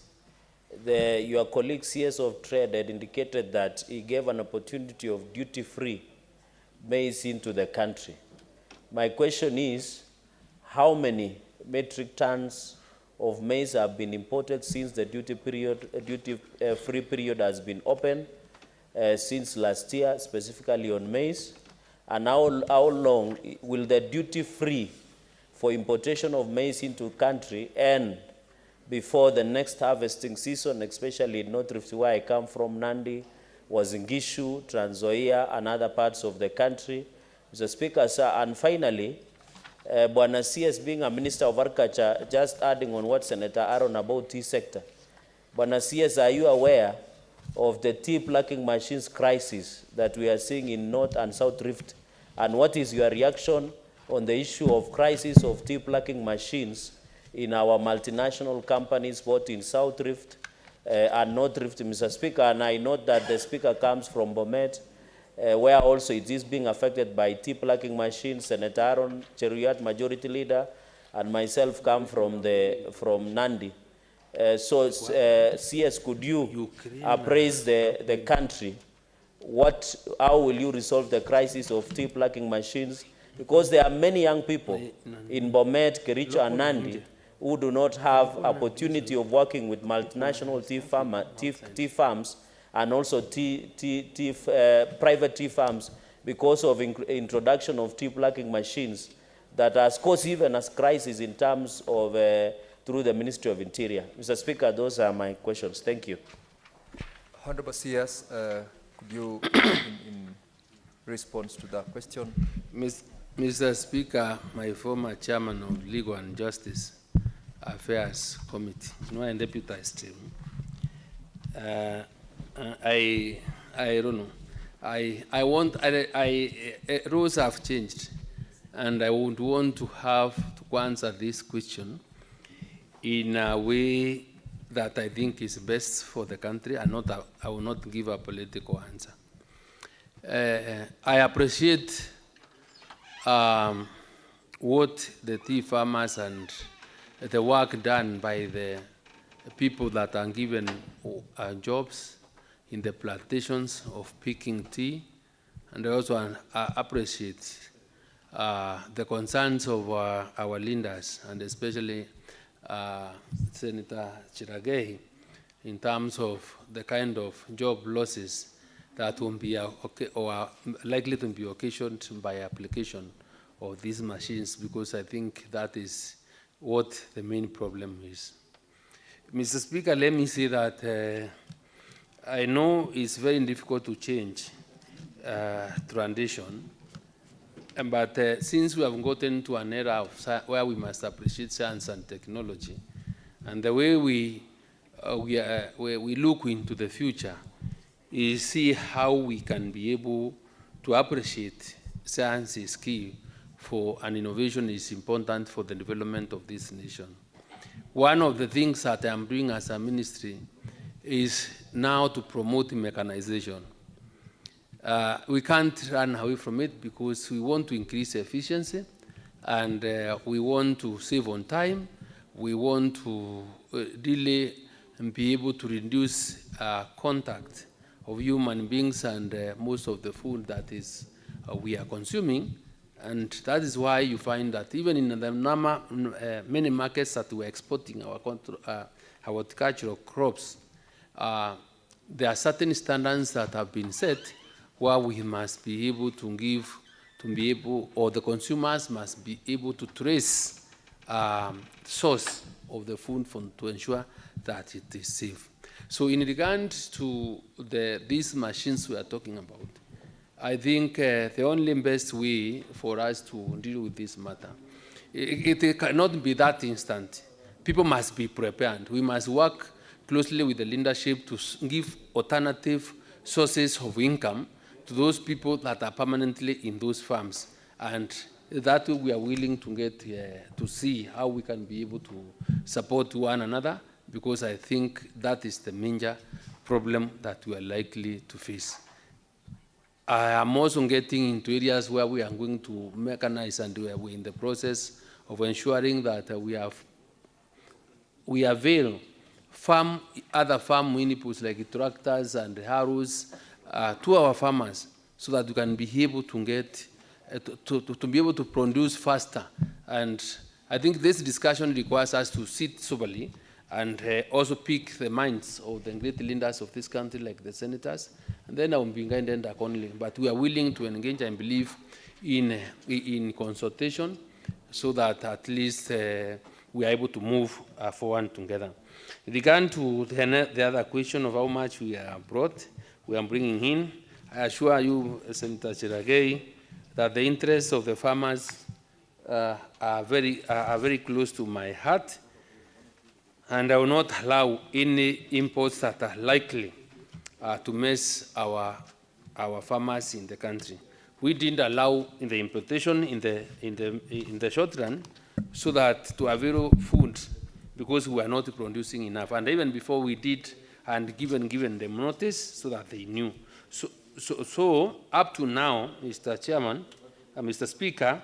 your colleague CS of Trade had indicated that he gave an opportunity of duty-free maize into the country. My question is, how many metric tons of maize have been imported since the duty-free period has been open since last year, specifically on maize? And how long will the duty-free for importation of maize into country end before the next harvesting season, especially in North Rift, where I come from, Nandi, was in Gishu, Trans Nzoia, and other parts of the country. Mr. Speaker, sir, and finally, Bwana CS being a Minister of Agriculture, just adding on what Senator Aaron about tea sector. Bwana CS, are you aware of the tea plucking machines crisis that we are seeing in North and South Rift? And what is your reaction on the issue of crisis of tea plucking machines in our multinational companies, both in South Rift and North Rift, Mr. Speaker? And I note that the Speaker comes from Bomet, where also it is being affected by tea plucking machines. Senator Aaron Cheruyat, Majority Leader, and myself come from Nandi. CS, could you appraise the country? How will you resolve the crisis of tea plucking machines? Because there are many young people in Bomet, Kericho, and Nandi who do not have opportunity of working with multinational tea farms and also private tea farms because of introduction of tea plucking machines that has caused even a crisis in terms of through the Ministry of Interior. Mr. Speaker, those are my questions. Thank you. Honorable CS, could you, in response to that question? Mr. Speaker, my former chairman of Legal and Justice Affairs Committee, and deputized him. I don't know. Rules have changed, and I would want to have to answer this question in a way that I think is best for the country, and I will not give a political answer. I appreciate what the tea farmers and the work done by the people that are given jobs in the plantations of picking tea, and I also appreciate the concerns of our leaders, and especially Senator Chiragehi, in terms of the kind of job losses that will be or are likely to be occasioned by application of these machines, because I think that is what the main problem is. Mr. Speaker, let me say that I know it's very difficult to change tradition, but since we have gotten to an era of where we must appreciate science and technology, and the way we look into the future is see how we can be able to appreciate science is key for an innovation is important for the development of this nation. One of the things that I'm doing as a ministry is now to promote mechanization. We can't run away from it because we want to increase efficiency, and we want to save on time. We want to really be able to reduce contact of human beings and most of the food that is we are consuming. And that is why you find that even in the many markets that we're exporting our horticultural crops, there are certain standards that have been set where we must be able to give, or the consumers must be able to trace source of the food to ensure that it is safe. So in regard to these machines we are talking about, I think the only best way for us to deal with this matter, it cannot be that instant. People must be prepared. We must work closely with the leadership to give alternative sources of income to those people that are permanently in those farms. And that way we are willing to get to see how we can be able to support one another, because I think that is the major problem that we are likely to face. I am also getting into areas where we are going to mechanize, and we are in the process of ensuring that we avail other farm inputs like tractors and harrows to our farmers, so that we can be able to get to be able to produce faster. And I think this discussion requires us to sit soberly and also pick the minds of the great leaders of this country, like the senators, and then I will be guided accordingly. But we are willing to engage and believe in consultation, so that at least we are able to move forward together. In regard to the other question of how much we are brought, we are bringing in. I assure you, Senator Chiragei, that the interests of the farmers are very close to my heart, and I will not allow any imports that are likely to mess our farmers in the country. We didn't allow in the importation in the short run, so that to avail food, because we are not producing enough. And even before we did, and given them notice so that they knew. So up to now, Mr. Chairman, Mr. Speaker,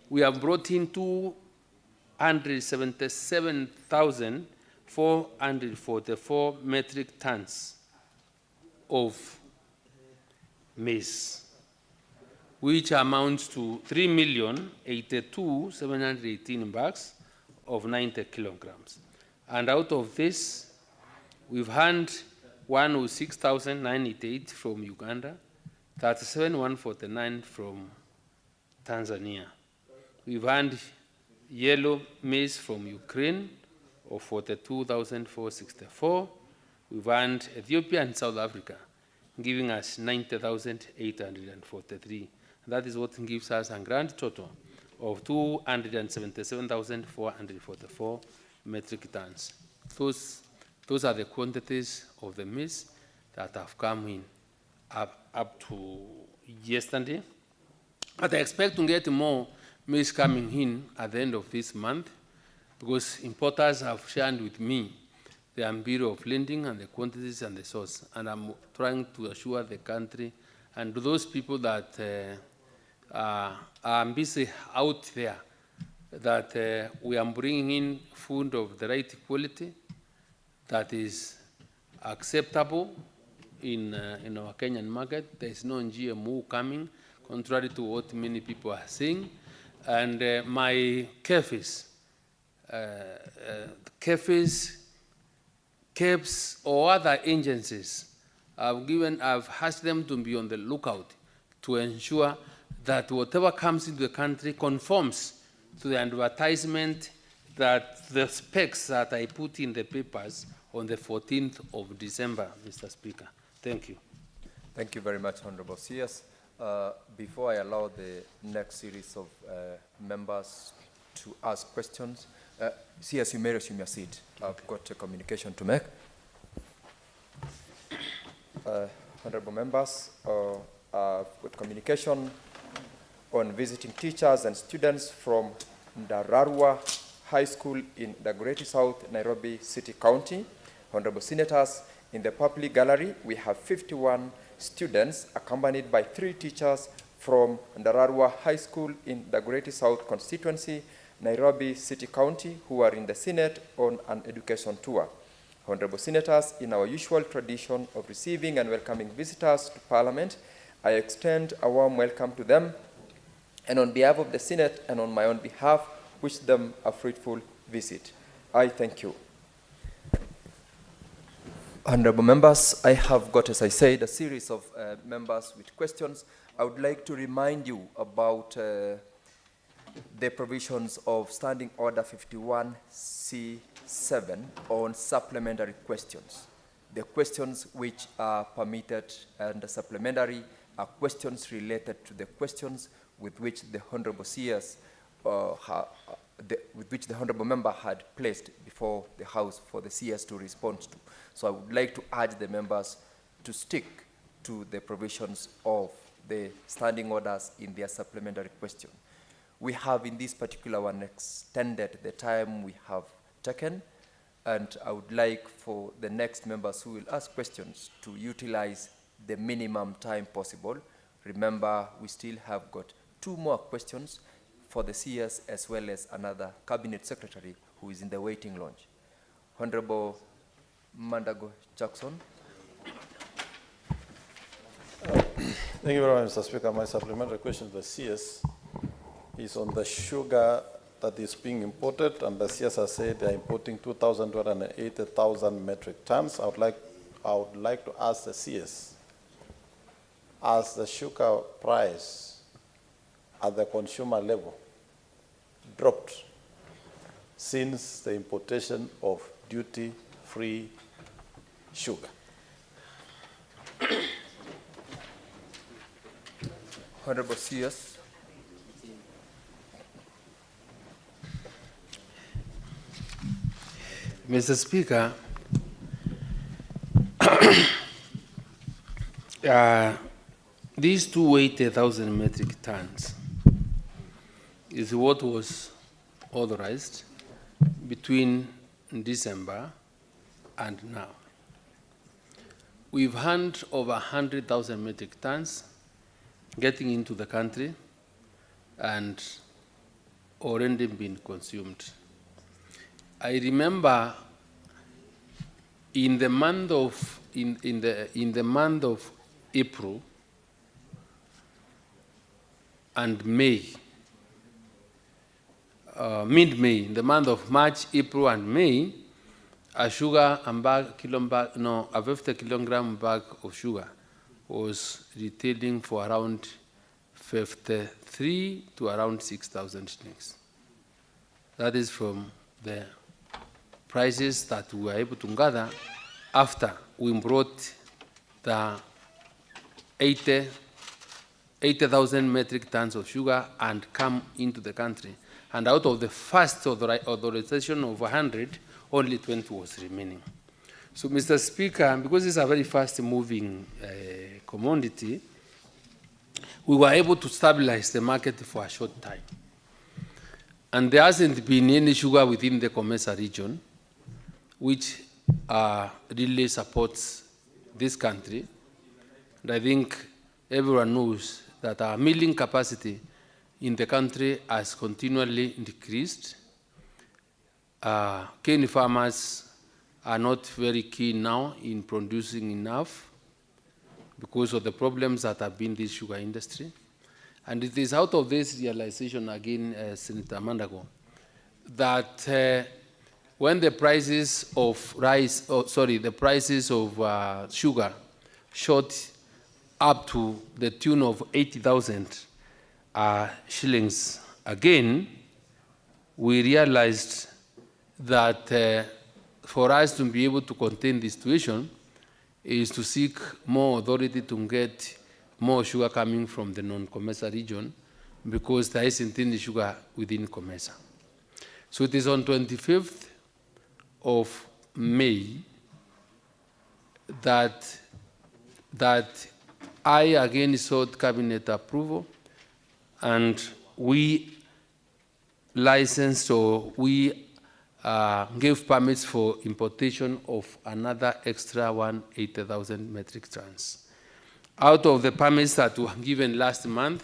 we have brought in 277,444 metric tons of maize, which amounts to 3,082,718 bags of 90 kilograms. And out of this, we've had 106,988 from Uganda, 37,149 from Tanzania. We've had yellow maize from Ukraine of 42,464. We've had Ethiopia and South Africa, giving us 90,843. That is what gives us a grand total of 277,444 metric tons. Those are the quantities of the maize that have come in up to yesterday. But I expect to get more maize coming in at the end of this month, because importers have shared with me the bureau of lending and the quantities and the source. And I'm trying to assure the country and those people that are busy out there that we are bringing in food of the right quality that is acceptable in our Kenyan market. There is no GMO coming, contrary to what many people are saying. And my KEFIS, KEPS, or other agencies, I've asked them to be on the lookout to ensure that whatever comes into the country conforms to the advertisement, that the specs that I put in the papers on the 14th of December, Mr. Speaker. Thank you. Thank you very much, Honorable CS. Before I allow the next series of members to ask questions, CS, you may resume your seat. I've got a communication to make. Honorable members, I've got communication on visiting teachers and students from Ndararua High School in the Greater South Nairobi City County. Honorable Senators, in the public gallery, we have 51 students accompanied by 3 teachers from Ndararua High School in the Greater South constituency, Nairobi City County, who are in the Senate on an education tour. Honorable Senators, in our usual tradition of receiving and welcoming visitors to Parliament, I extend a warm welcome to them, and on behalf of the Senate and on my own behalf, wish them a fruitful visit. I thank you. Honorable members, I have got, as I said, a series of members with questions. I would like to remind you about the provisions of Standing Order 51C7 on supplementary questions. The questions which are permitted and supplementary are questions related to the questions with which the Honorable CS, with which the Honorable Member had placed before the House for the CS to respond to. So I would like to urge the members to stick to the provisions of the standing orders in their supplementary question. We have in this particular one extended the time we have taken, and I would like for the next members who will ask questions to utilize the minimum time possible. Remember, we still have got 2 more questions for the CS as well as another Cabinet Secretary who is in the waiting lounge. Honorable Mandago Jackson. Thank you very much, Mr. Speaker. My supplementary question to the CS is on the sugar that is being imported, and the CS has said they are importing 280,000 metric tons. I would like to ask the CS, as the sugar price at the consumer level dropped since the importation of duty-free sugar, Honorable CS. Mr. Speaker, these 280,000 metric tons is what was authorized between December and now. We've had over 100,000 metric tons getting into the country and already been consumed. I remember in the month of in the month of April and May, mid-May, in the month of March, April, and May, a 50 kilogram bag of sugar was retailing for around 53 to around 6,000 shillings. That is from the prices that we were able to gather after we brought the 80,000 metric tons of sugar and come into the country. And out of the first authorization of 100, only 20 was remaining. So, Mr. Speaker, because it's a very fast-moving commodity, we were able to stabilize the market for a short time. And there hasn't been any sugar within the Comesa region, which really supports this country. And I think everyone knows that our milling capacity in the country has continually decreased. Cane farmers are not very keen now in producing enough because of the problems that have been in the sugar industry. And it is out of this realization, again, Senator Mandago, that when the prices of the prices of sugar shot up to the tune of 80,000 shillings again, we realized that for us to be able to contain the situation is to seek more authority to get more sugar coming from the non-Comesa region, because there isn't any sugar within Comesa. So it is on 25th of May that I again sought cabinet approval, and we licensed, or we gave permits for importation of another extra 180,000 metric tons. Out of the permits that were given last month,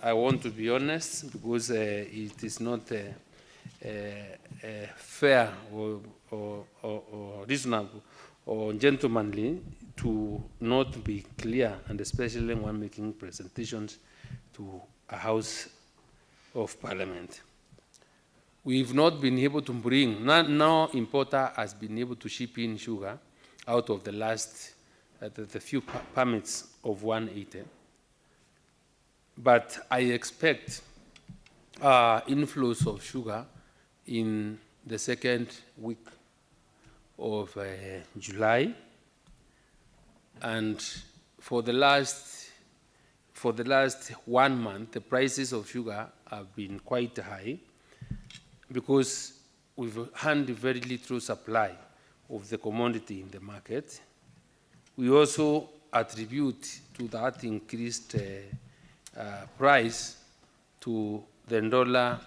I want to be honest, because it is not fair or reasonable or gentlemanly to not be clear, and especially when making presentations to a House of Parliament. We've not been able to bring, no importer has been able to ship in sugar out of the last, the few permits of 180. But I expect inflows of sugar in the second week of July, and for the last 1 month, the prices of sugar have been quite high, because we've had very little supply of the commodity in the market. We also attribute to that increased price to the dollar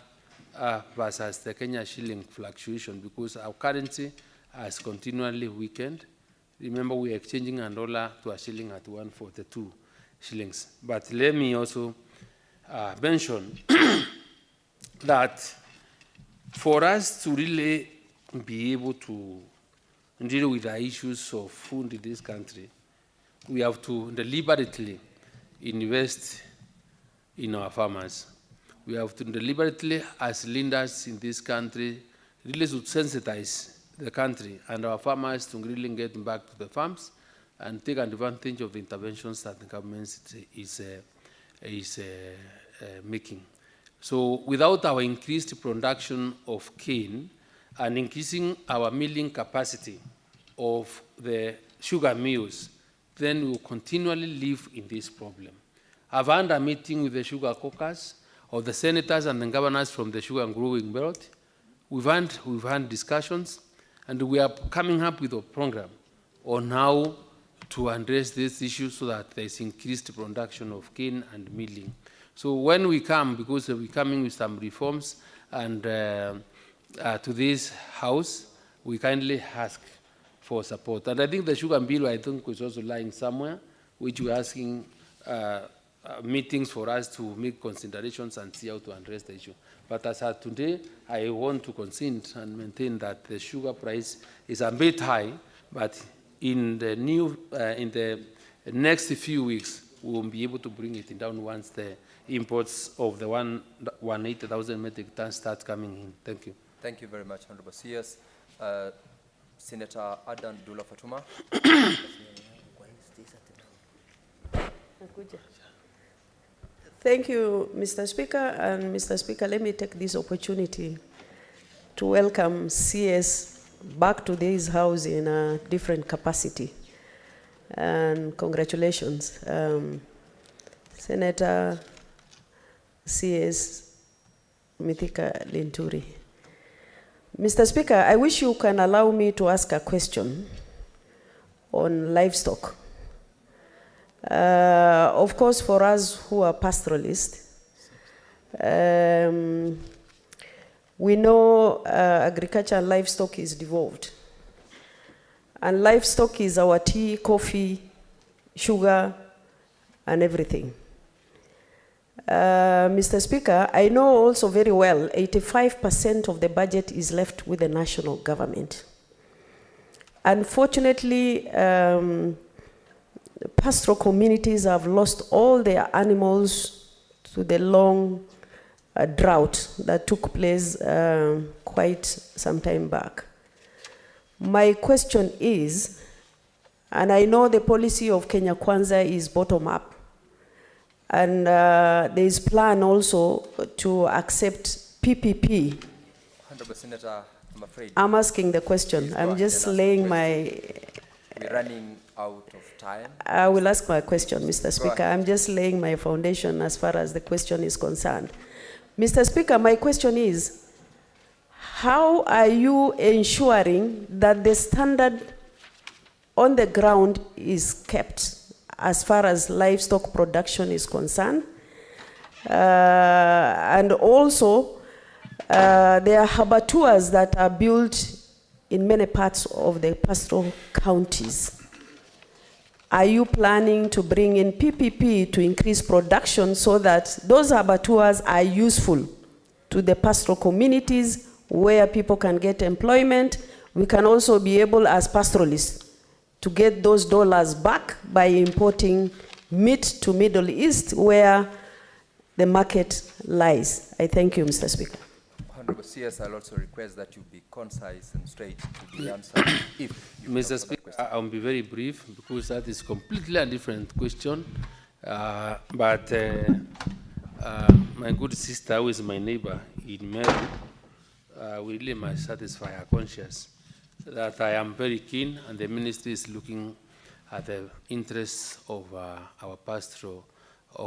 versus the Kenya shilling fluctuation, because our currency has continually weakened. Remember, we are exchanging a dollar to a shilling at 142 shillings. But let me also mention that for us to really be able to deal with the issues of food in this country, we have to deliberately invest in our farmers. We have to deliberately, as leaders in this country, really to sensitize the country and our farmers to really get back to the farms and take advantage of the interventions that the government is making. So without our increased production of cane and increasing our milling capacity of the sugar mills, then we will continually live in this problem. I've had a meeting with the sugar caucus of the senators and the governors from the sugar growing belt. We've had discussions, and we are coming up with a program on how to address this issue so that there's increased production of cane and milling. So when we come, because we're coming with some reforms and to this house, we kindly ask for support. And I think the sugar bill, I think, was also lying somewhere, which we're asking meetings for us to make considerations and see how to address the issue. But as of today, I want to consent and maintain that the sugar price is a bit high, but in the next few weeks, we will be able to bring it down once the imports of the 180,000 metric tons start coming in. Thank you. Thank you very much, Honorable CS. Senator Adan Dula Fatuma. Thank you, Mr. Speaker. And Mr. Speaker, let me take this opportunity to welcome CS back to this house in a different capacity. And congratulations, Senator CS Mithika Linturi. Mr. Speaker, I wish you can allow me to ask a question on livestock. Of course, for us who are pastoralists, we know agriculture and livestock is devolved. And livestock is our tea, coffee, sugar, and everything. Mr. Speaker, I know also very well 85% of the budget is left with the national government. Unfortunately, pastoral communities have lost all their animals to the long drought that took place quite some time back. My question is, and I know the policy of Kenya Kwanza is bottom-up, and there is plan also to accept PPP. Honorable Senator, I'm afraid. I'm asking the question. I'm just laying my... We're running out of time. I will ask my question, Mr. Speaker. ahead. I'm just laying my foundation as far as the question is concerned. Mr. Speaker, my question is, how are you ensuring that the standard on the ground is kept as far as livestock production is concerned? And also, there are abattoirs that are built in many parts of the pastoral counties. Are you planning to bring in PPP to increase production so that those abattoirs are useful to the pastoral communities where people can get employment? We can also be able, as pastoralists, to get those dollars back by importing meat to Middle East where the market lies. I thank you, Mr. Speaker. Honorable CS, I'll also request that you be concise and straight to the answer. If you Mr. Speaker, I'll be very brief because that is completely a different question. But my good sister, who is my neighbor in Meru, we really must satisfy her conscience that I am very keen, and the ministry is looking at the interests of our pastoral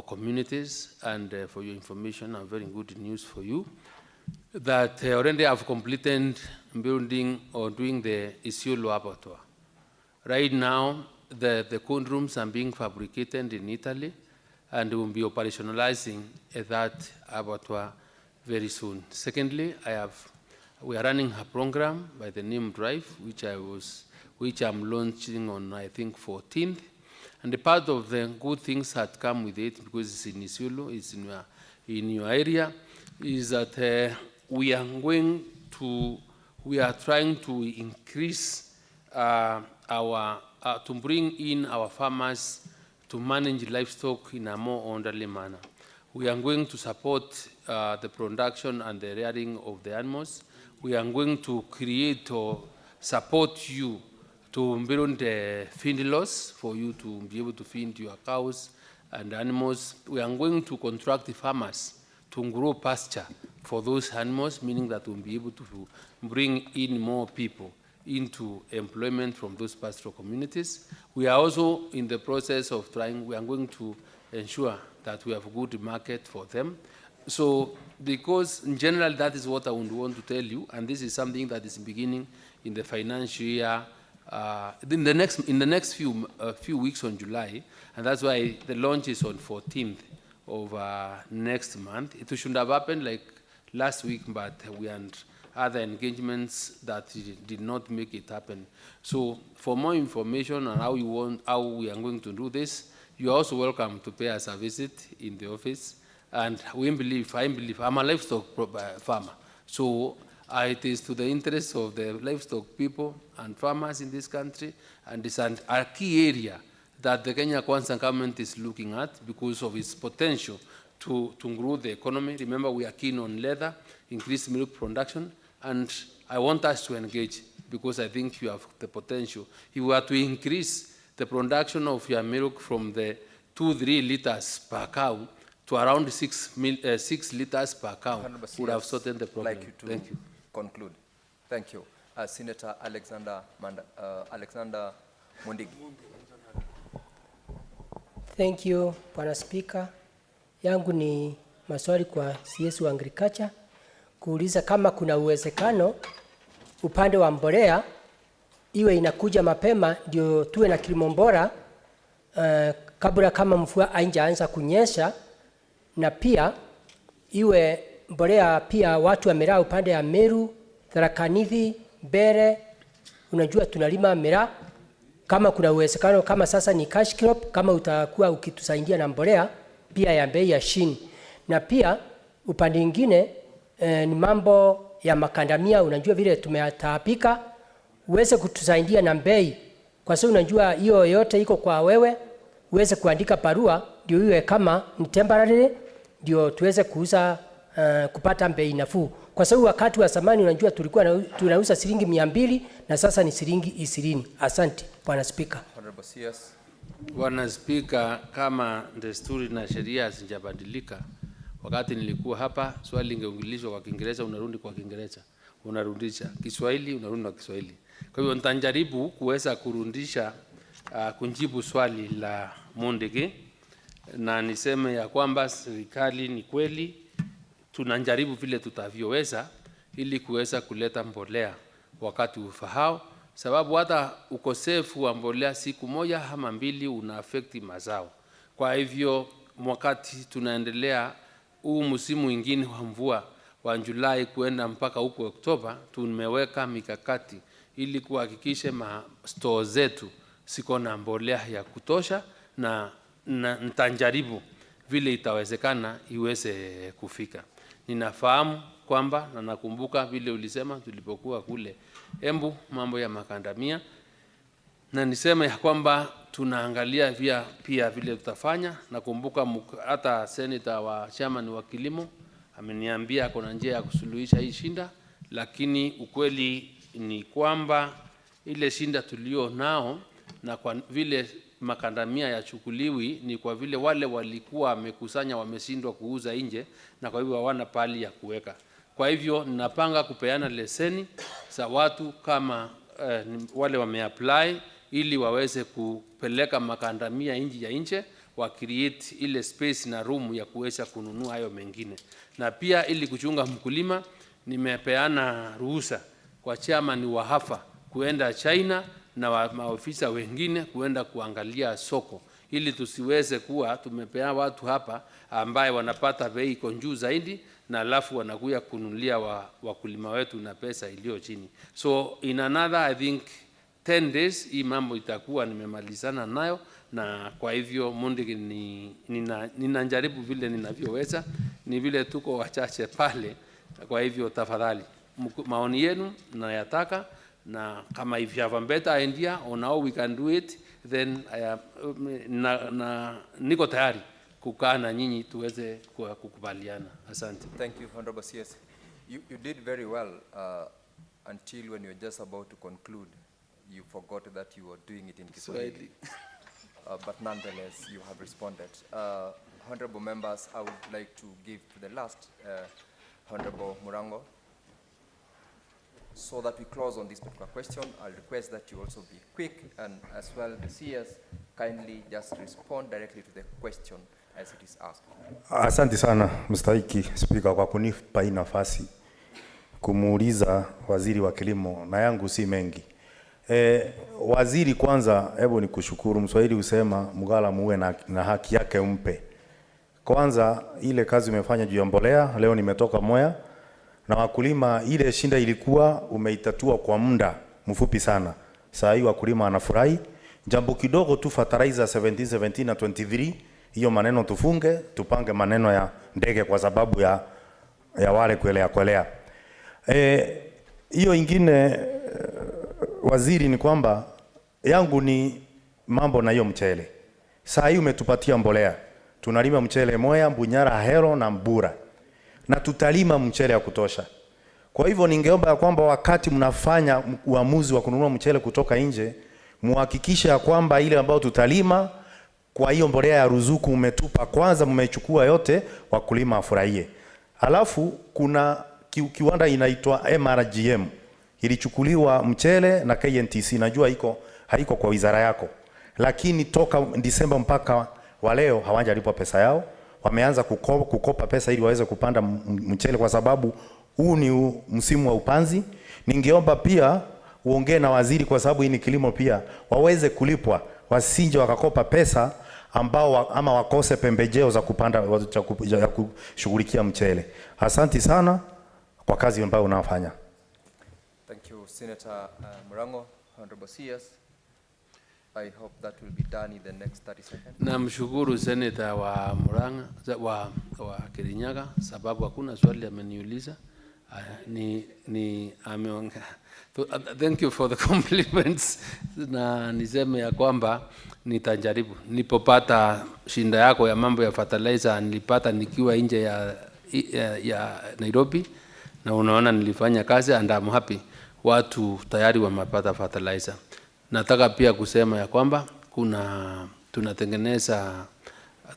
communities. And for your information, and very good news for you, that already have completed building or doing the Isiolo abattoir. Right now, the cold rooms are being fabricated in Italy, and we will be operationalizing that abattoir very soon. Secondly, we are running a program by the name Drive, which I'm launching on, I think, 14th. And the part of the good things that come with it, because it's in Isiolo, it's in your area, is that we are trying to increase to bring in our farmers to manage livestock in a more orderly manner. We are going to support the production and the rearing of the animals. We are going to create or support you to build feed lots for you to be able to feed your cows and animals. We are going to contract the farmers to grow pasture for those animals, meaning that we'll be able to bring in more people into employment from those pastoral communities. We are also in the process of we are going to ensure that we have a good market for them. So, because in general, that is what I would want to tell you, and this is something that is beginning in the financial year, in the next few weeks on July, and that's why the launch is on 14th of next month. It should have happened like last week, but we had other engagements that did not make it happen. So, for more information on how we are going to do this, you are also welcome to pay us a visit in the office. And I believe, I'm a livestock farmer. So it is to the interest of the livestock people and farmers in this country, and it's a key area that the Kenya Kwanza government is looking at because of its potential to grow the economy. Remember, we are keen on leather, increased milk production, and I want us to engage because I think you have the potential. If you were to increase the production of your milk from the 2-3 liters per cow to around 6 liters per cow, would have sorted the problem. Like you to Thank you. conclude. Thank you. Senator Alexander Mundigi. Thank you, Bwana Speaker. Yangu ni maswali kwa CS wa Agriculture kuuliza kama kuna uwezekano upande wa mbolea iwe inakuja mapema ndio tuwe na kilimo bora kabla kama mvua haijaanza kunyesha, na pia iwe mbolea pia watu wamelaa upande ya Meru, Tharaka Nithi, Mbere, unajua tunalima miraa. Kama kuna uwezekano kama sasa ni cash crop, kama utakuwa ukitusaidia na mbolea pia ya bei ya chini. Na pia upande mwingine ni mambo ya makandamia, unajua vile tumeyataabika, uweze kutusaidia na bei. Kwa sababu unajua hiyo yote iko kwa wewe, uweze kuandika barua ndio iwe kama ni temporary ndio tuweze kuuza kupata bei nafuu. Kwa sababu wakati wa zamani unajua tulikuwa tunauza shilingi 200 na sasa ni shilingi 20. Asante Bwana Speaker. Honorable CS. Bwana Speaker, kama desturi na sheria hazijabadilika, wakati nilikuwa hapa swali lingeungilizwa kwa Kiingereza, unarudi kwa Kiingereza, unarudisha Kiswahili, unarudi kwa Kiswahili. Kwa hivyo nitajaribu kuweza kurudisha kujibu swali la Mundigi, na niseme ya kwamba serikali ni kweli tunajaribu vile tutavyoweza ili kuweza kuleta mbolea wakati ufahao, sababu hata ukosefu wa mbolea siku moja ama mbili una affect mazao. Kwa hivyo wakati tunaendelea huu msimu mwingine wa mvua wa Julai kuenda mpaka huko Oktoba, tumeweka mikakati ili kuhakikisha store zetu siko na mbolea ya kutosha, na nitajaribu vile itawezekana iweze kufika. Ninafahamu kwamba na nakumbuka vile ulisema tulipokuwa kule Embu mambo ya makandamia, na niseme ya kwamba tunaangalia pia vile tutafanya. Nakumbuka hata senator wa chairman wa kilimo ameniambia kuna njia ya kusuluhisha hii shinda, lakini ukweli ni kwamba ile shinda tulio nao na kwa vile makandamia yachukuliwi ni kwa vile wale walikuwa wamekusanya wameshindwa kuuza nje, na kwa hivyo hawana pali ya kuweka. Kwa hivyo ninapanga kupeana leseni za watu kama wale wameapply ili waweze kupeleka makandamia nje ya nje, wa create ile space na room ya kuweza kununua hayo mengine. Na pia ili kuchunga mkulima, nimepeana ruhusa kwa chairman wa Hafa kuenda China na maofisa wengine kuenda kuangalia soko, ili tusiweze kuwa tumepea watu hapa ambaye wanapata bei iko juu zaidi na alafu wanakuja kununulia wakulima wetu na pesa iliyo chini. So in another I think 10 days hii mambo itakuwa nimemalizana nayo, na kwa hivyo Mundigi ninajaribu vile ninavyoweza, ni vile tuko wachache pale. Kwa hivyo tafadhali maoni yenu nayataka, na kama if you have a better idea on how we can do it, then niko tayari kukaa na nyinyi tuweze kukubaliana. Asante. Thank you, Honorable CS. You did very well until when you were just about to conclude, you forgot that you were doing it in Kiswahili. But nonetheless, you have responded. Honorable members, I would like to give to the last Honorable Murango. So that we close on this particular question, I'll request that you also be quick, and as well the CS kindly just respond directly to the question as it is asked. Asante sana mstahiki Spika kwa kunipa hii nafasi kumuuliza waziri wa kilimo, na yangu si mengi. Waziri, kwanza hebu nikushukuru. Mswahili usema mgala muwe na haki yake umpe. Kwanza ile kazi umefanya juu ya mbolea, leo nimetoka Mwea na wakulima, ile shinda ilikuwa umeitatua kwa muda mfupi sana. Saa hii wakulima wanafurahi. Jambo kidogo tu, fertilizer 17 na 23, hiyo maneno tufunge, tupange maneno ya ndege kwa sababu ya wale kuelea. Hiyo ingine waziri, ni kwamba yangu ni mambo na hiyo mchele. Saa hii umetupatia mbolea. Tunalima mchele Mwea, Bunyara, Hero na Mbura. Na tutalima mchele ya kutosha. Kwa hivyo ningeomba ya kwamba wakati mnafanya uamuzi wa kununua mchele kutoka nje, muhakikishe ya kwamba ile ambayo tutalima kwa hiyo mbolea ya ruzuku umetupa kwanza, mmechukua yote, wakulima afurahie. Alafu kuna kiwanda inaitwa MRGM. Ilichukuliwa mchele na KNTC, najua haiko kwa wizara yako. Lakini toka Disemba mpaka wa leo hawajalipwa pesa yao. Wameanza kukopa pesa ili waweze kupanda mchele kwa sababu huu ni msimu wa upanzi. Ningeomba pia uongee na waziri, kwa sababu hii ni kilimo pia, waweze kulipwa, wasinje wakakopa pesa ama wakose pembejeo za kupanda ya kushughulikia mchele. Asante sana kwa kazi ambayo unafanya. Thank you, Senator Murango. Honorable CS, I hope that will be done in the next 30 seconds. Namshukuru Senator wa Murang'a wa Kirinyaga sababu hakuna swali ameniuliza. Ameongea. Thank you for the compliments. Na niseme ya kwamba nitajaribu. Nilipopata shinda yako ya mambo ya fertilizer, nilipata nikiwa nje ya Nairobi, na unaona nilifanya kazi and I'm happy. Watu tayari wamepata fertilizer. Nataka pia kusema ya kwamba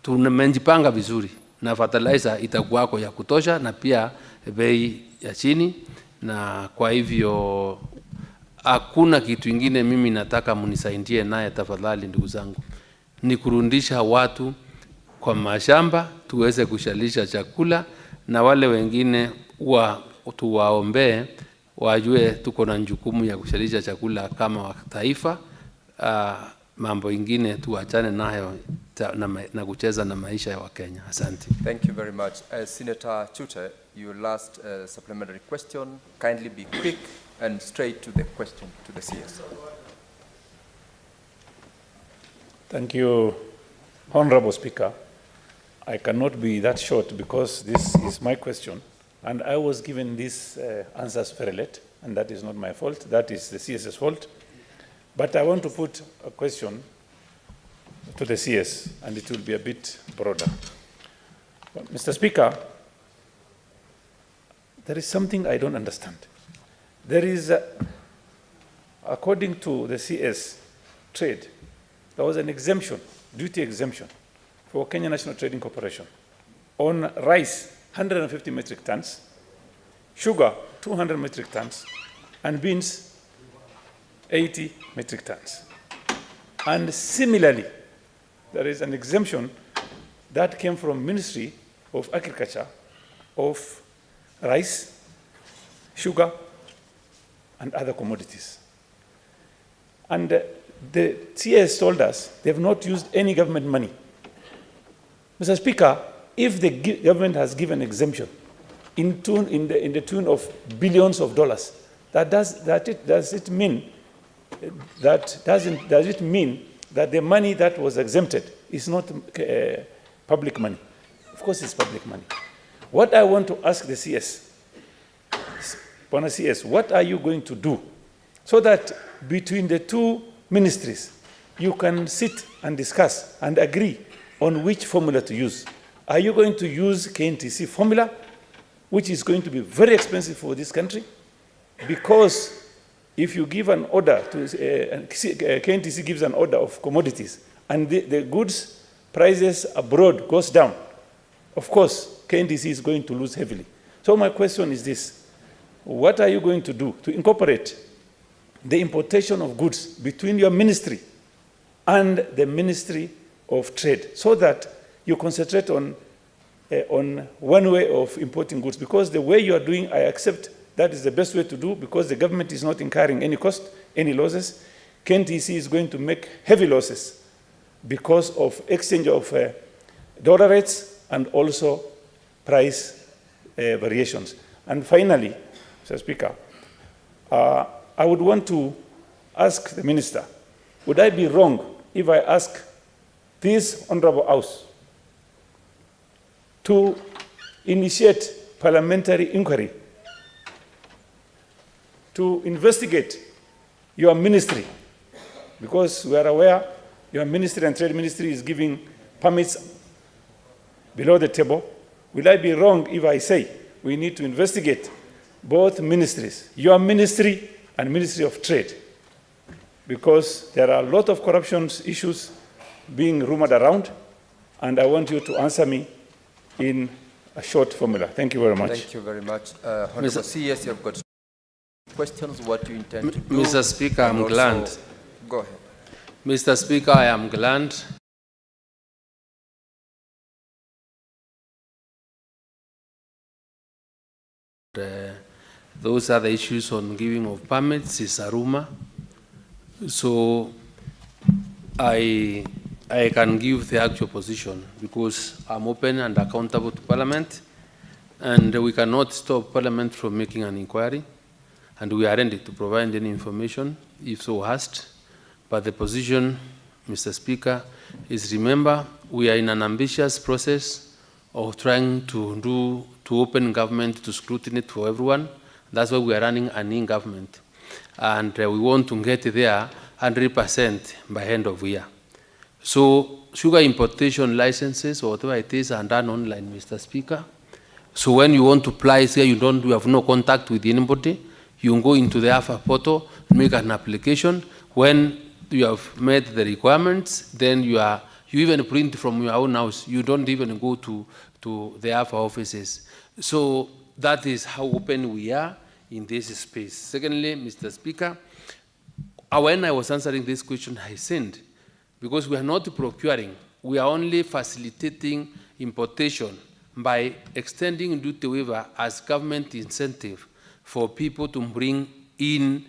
tumejipanga vizuri na fertilizer itakuwako ya kutosha na pia bei ya chini, na kwa hivyo hakuna kitu kingine mimi nataka munisaidie naye tafadhali ndugu zangu, ni kurudisha watu kwa mashamba tuweze kushalisha chakula, na wale wengine tuwaombee wajue tuko na jukumu ya kushalisha chakula kama taifa. Mambo ingine tuachane nayo na kucheza na maisha ya Wakenya. Asante. Thank you very much. Senator Chute, your last supplementary question. Kindly be quick and straight to the question to the CS. Thank you, Honorable Speaker. I cannot be that short because this is my question, and I was given these answers very late, and that is not my fault. That is the CS's fault. But I want to put a question to the CS, and it will be a bit broader. Mr. Speaker, there is something I don't understand. There is, according to the CS trade, there was an exemption, duty exemption, for Kenya National Trading Corporation on rice, 150 metric tons, sugar, 200 metric tons, and beans, 80 metric tons. And similarly, there is an exemption that came from Ministry of Agriculture of rice, sugar, and other commodities. And the CS told us they have not used any government money. Mr. Speaker, if the government has given exemption in the tune of billions of dollars, does it mean that the money that was exempted is not public money? Of course it's public money. What I want to ask the CS, Bwana CS, what are you going to do so that between the two ministries you can sit and discuss and agree on which formula to use? Are you going to use KNTC formula, which is going to be very expensive for this country? Because if you give an order to, KNTC gives an order of commodities, and the goods prices abroad goes down, of course, KNTC is going to lose heavily. So my question is this: what are you going to do to incorporate the importation of goods between your ministry and the Ministry of Trade, so that you concentrate on one way of importing goods. Because the way you are doing, I accept that is the best way to do, because the government is not incurring any cost, any losses. KNTC is going to make heavy losses because of exchange of dollar rates and also price variations. And finally, Mr. Speaker, I would want to ask the Minister, would I be wrong if I ask this Honorable House to initiate parliamentary inquiry to investigate your ministry? Because we are aware your ministry and trade ministry is giving permits below the table. Will I be wrong if I say we need to investigate both ministries, your ministry and Ministry of Trade? Because there are a lot of corruption issues being rumored around, and I want you to answer me in a short formula. Thank you very much. Thank you very much. Honorable CS, you have got questions. What do you intend to do? Mr. Speaker, I'm glad. Go ahead. Mr. Speaker, I am glad those are the issues on giving of permits is a rumor. So I can give the actual position because I'm open and accountable to Parliament, and we cannot stop Parliament from making an inquiry, and we are ready to provide any information if so asked. But the position, Mr. Speaker, is, remember, we are in an ambitious process of trying to open government to scrutiny for everyone. That's why we are running an in-government. And we want to get there 100% by end of year. So sugar importation licenses or whatever it is are done online, Mr. Speaker. So when you want to apply here, you have no contact with anybody. You go into the AFA portal, make an application. When you have met the requirements, then you even print from your own house. You don't even go to the AFA offices. So that is how open we are in this space. Secondly, Mr. Speaker, when I was answering this question, I said, because we are not procuring, we are only facilitating importation by extending duty waiver as government incentive for people to bring in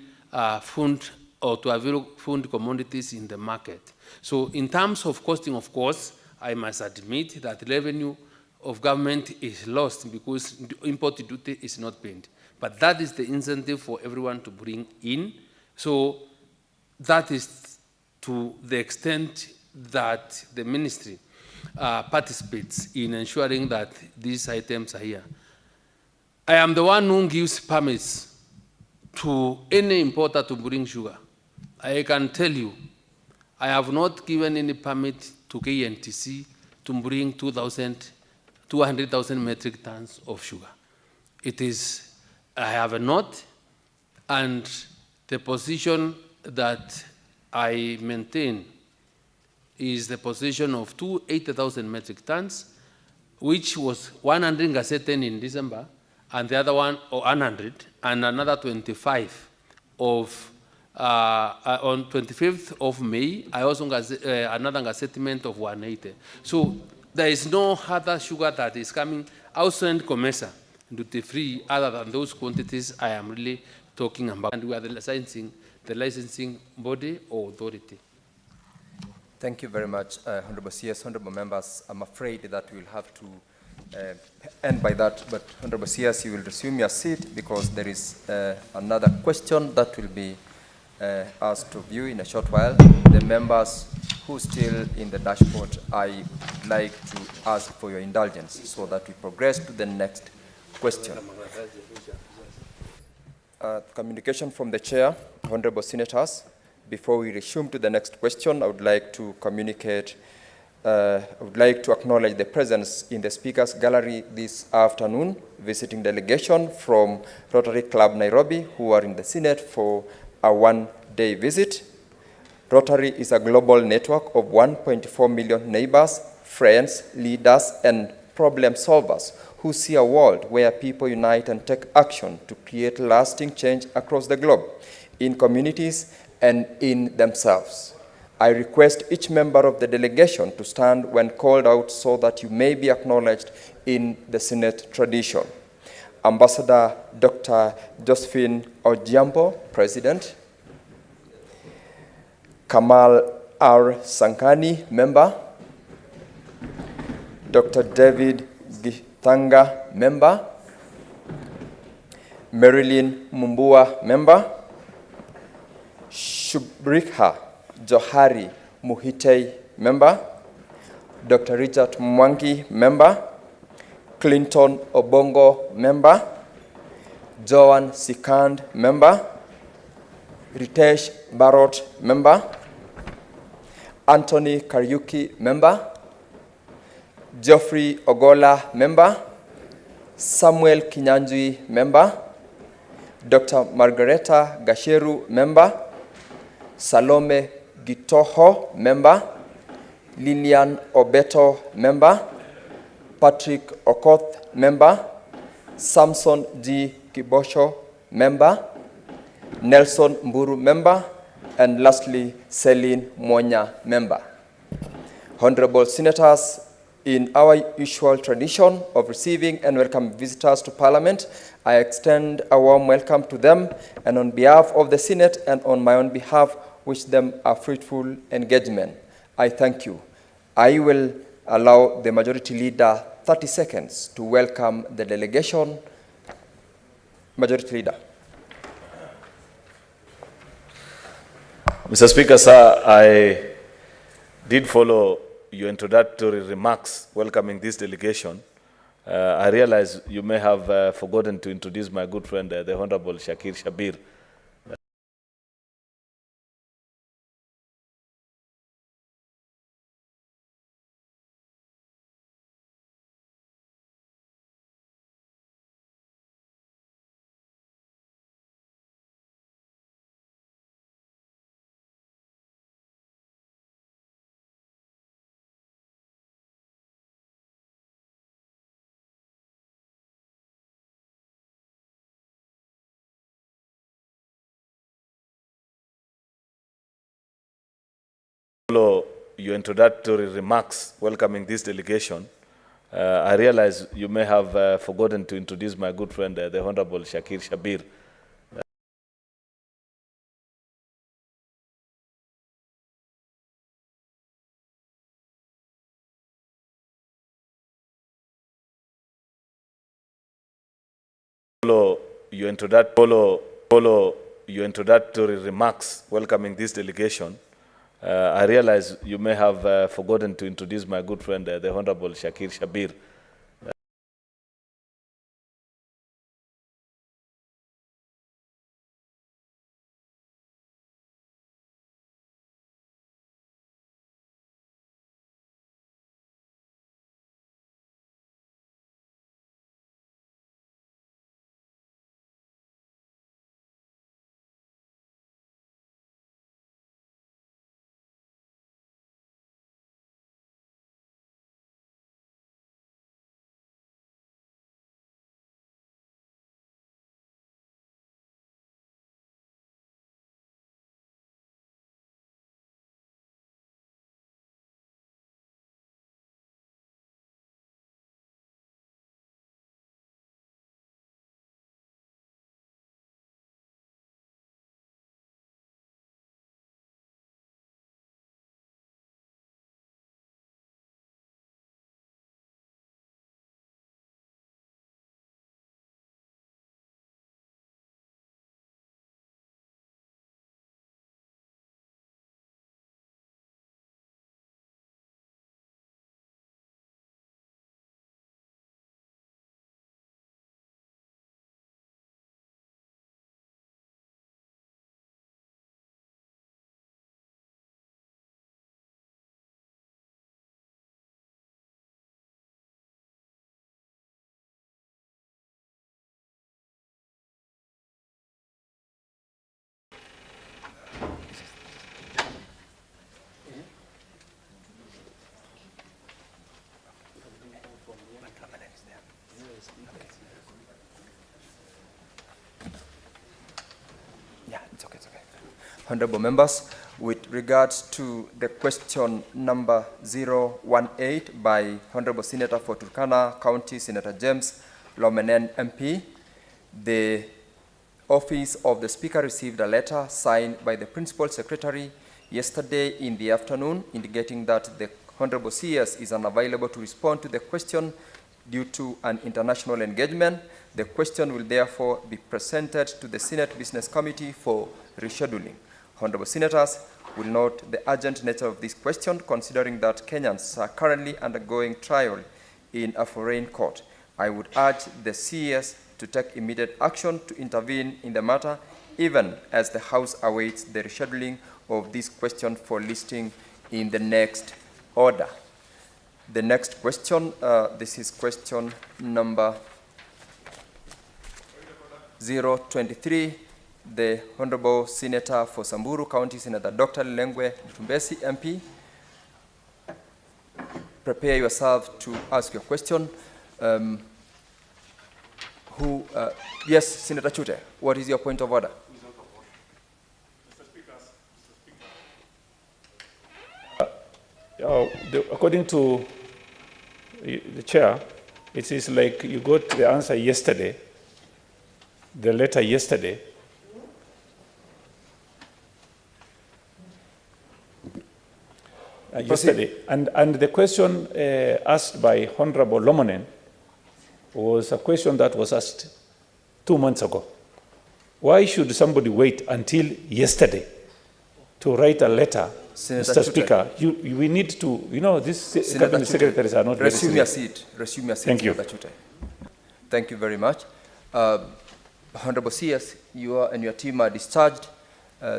food or to avail food commodities in the market. So in terms of costing, of course, I must admit that revenue of government is lost because import duty is not paid. But that is the incentive for everyone to bring in. So that is to the extent that the ministry participates in ensuring that these items are here. I am the one who gives permits to any importer to bring sugar. I can tell you, I have not given any permit to KNTC to bring 200,000 metric tons of sugar. It is, I have not, and the position that I maintain is the position of 80,000 metric tons, which was 100 gazetted in December, and the other one, 100, and another 25 of, on 25th of May, I also got another gazettement of 180. So there is no other sugar that is coming outside COMESA, duty-free, other than those quantities I am really talking about. And we are the licensing body or authority. Thank you very much, Honorable CS. Honorable members, I'm afraid that we'll have to end by that, but Honorable CS, you will resume your seat because there is another question that will be asked of you in a short while. The members who are still in the dashboard, I would like to ask for your indulgence so that we progress to the next question. Communication from the chair, Honorable Senators. Before we resume to the next question, I would like to communicate, I would like to acknowledge the presence in the Speaker's Gallery this afternoon, visiting delegation from Rotary Club Nairobi, who are in the Senate for a one-day visit. Rotary is a global network of 1.4 million neighbors, friends, leaders, and problem solvers who see a world where people unite and take action to create lasting change across the globe, in communities and in themselves. I request each member of the delegation to stand when called out so that you may be acknowledged in the Senate tradition. Ambassador Dr. Josephine Ojiambo, President. Kamal R. Sankani, Member. Dr. David Githanga, Member. Marilyn Mumbua, Member. Shubrikha Johari Muhitei, Member. Dr. Richard Mwangi, Member. Clinton Obongo, Member. Joan Sikand, Member. Ritesh Barot, Member. Anthony Karyuki, Member. Geoffrey Ogola, Member. Samuel Kinyanjui, Member. Dr. Margareta Gasheru, Member. Salome Gitoho, Member. Lilian Obeto, Member. Patrick Okoth, Member. Samson G. Kibosho, Member. Nelson Mburu, Member. And lastly, Celine Monya, Member. Honorable Senators, in our usual tradition of receiving and welcoming visitors to Parliament, I extend a warm welcome to them, and on behalf of the Senate and on my own behalf, wish them a fruitful engagement. I thank you. I will allow the Majority Leader 30 seconds to welcome the delegation. Majority Leader. Mr. Speaker, sir, I did follow your introductory remarks welcoming this delegation. I realize you may have forgotten to introduce my good friend, the Honorable Shakir Shabir. Follow your introductory remarks welcoming this delegation. I realize you may have forgotten to introduce my good friend, the Honorable Shakir Shabir. Follow your introductory remarks welcoming this delegation. I realize you may have forgotten to introduce my good friend, the Honorable Shakir Shabir. Yeah, it's okay, it's okay. Honorable members, With regards to the question number 018 by Honorable Senator for Turkana County, Senator James Lomenen MP, the Office of the Speaker received a letter signed by the Principal Secretary yesterday in the afternoon indicating that the Honorable CS is unavailable to respond to the question due to an international engagement. The question will therefore be presented to the Senate Business Committee for rescheduling. Honorable Senators will note the urgent nature of this question, considering that Kenyans are currently undergoing trial in a foreign court. I would urge the CS to take immediate action to intervene in the matter, even as the House awaits the rescheduling of this question for listing in the next order. The next question, this is question number 023. The Honorable Senator for Samburu County, Senator Dr. Lengwe Mtumbesi MP. Prepare yourself to ask your question. Yes, Senator Chute, what is your point of order? According to the chair, it is like you got the answer yesterday, the letter yesterday. Yesterday, and the question asked by Honorable Lomonen was a question that was asked 2 months ago. Why should somebody wait until yesterday to write a letter? Senator Mr. Speaker, we need to, these cabinet secretaries are not resume your seat. Resume your seat. Thank you. Senator Chute. Thank you very much. Honorable CS, you and your team are discharged.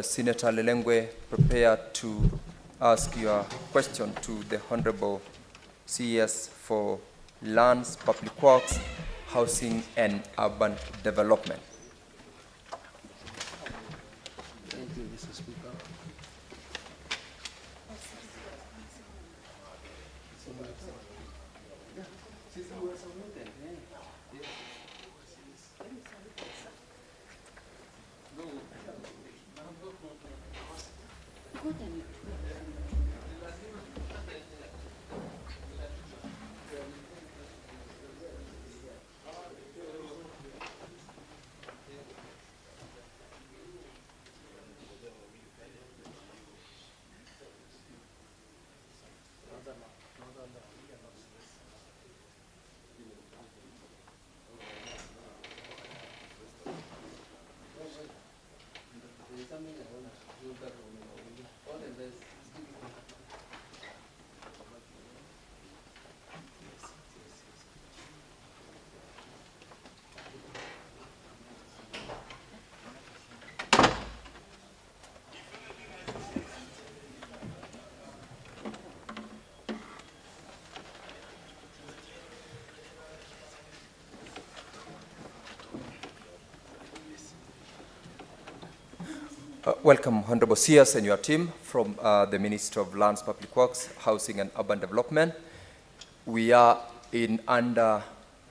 Senator Lelengwe, prepare to ask your question to the Honorable CS for Lands, Public Works, Housing and Urban Development. Thank you, Mr. Speaker. Welcome, Honorable CS and your team from the Ministry of Lands, Public Works, Housing and Urban Development. We are in under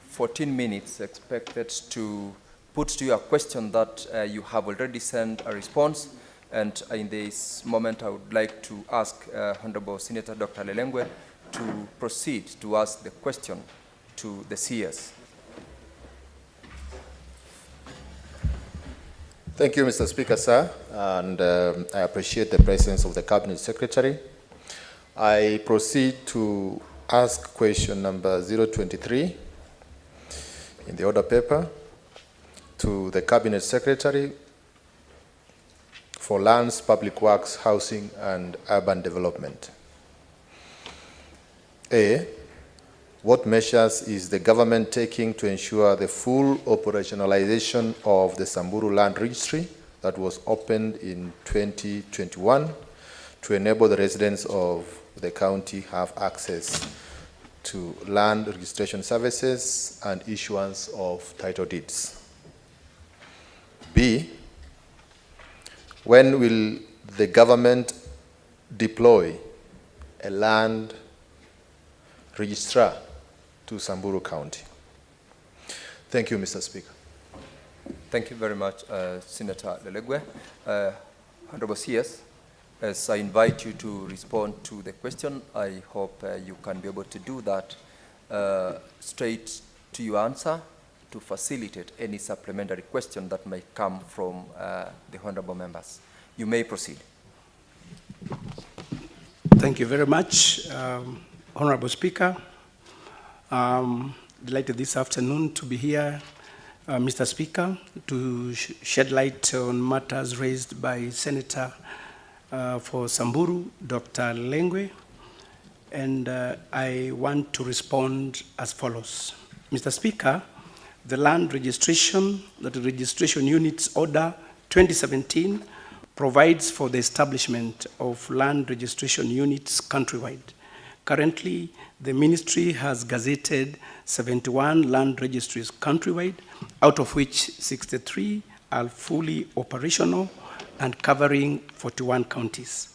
14 minutes expected to put to your question that you have already sent a response. And in this moment, I would like to ask Honorable Senator Dr. Lelengwe to proceed to ask the question to the CS. Thank you, Mr. Speaker, sir, and I appreciate the presence of the Cabinet Secretary. I proceed to ask question number 023 in the order paper to the Cabinet Secretary for Lands, Public Works, Housing and Urban Development. A, what measures is the government taking to ensure the full operationalization of the Samburu Land Registry that was opened in 2021 to enable the residents of the county have access to land registration services and issuance of title deeds? B, when will the government deploy a land registrar to Samburu County? Thank you, Mr. Speaker. Thank you very much, Senator Lelegwe. Honorable CS, As I invite you to respond to the question, I hope you can be able to do that straight to your answer to facilitate any supplementary question that may come from the honorable members. You may proceed. Thank you very much, Honorable Speaker. Delighted this afternoon to be here, Mr. Speaker, to shed light on matters raised by Senator for Samburu, Dr. Lengwe, and I want to respond as follows. Mr. Speaker, the Land Registration, the Registration Units Order 2017 provides for the establishment of land registration units countrywide. Currently, the ministry has gazetted 71 land registries countrywide, out of which 63 are fully operational and covering 41 counties.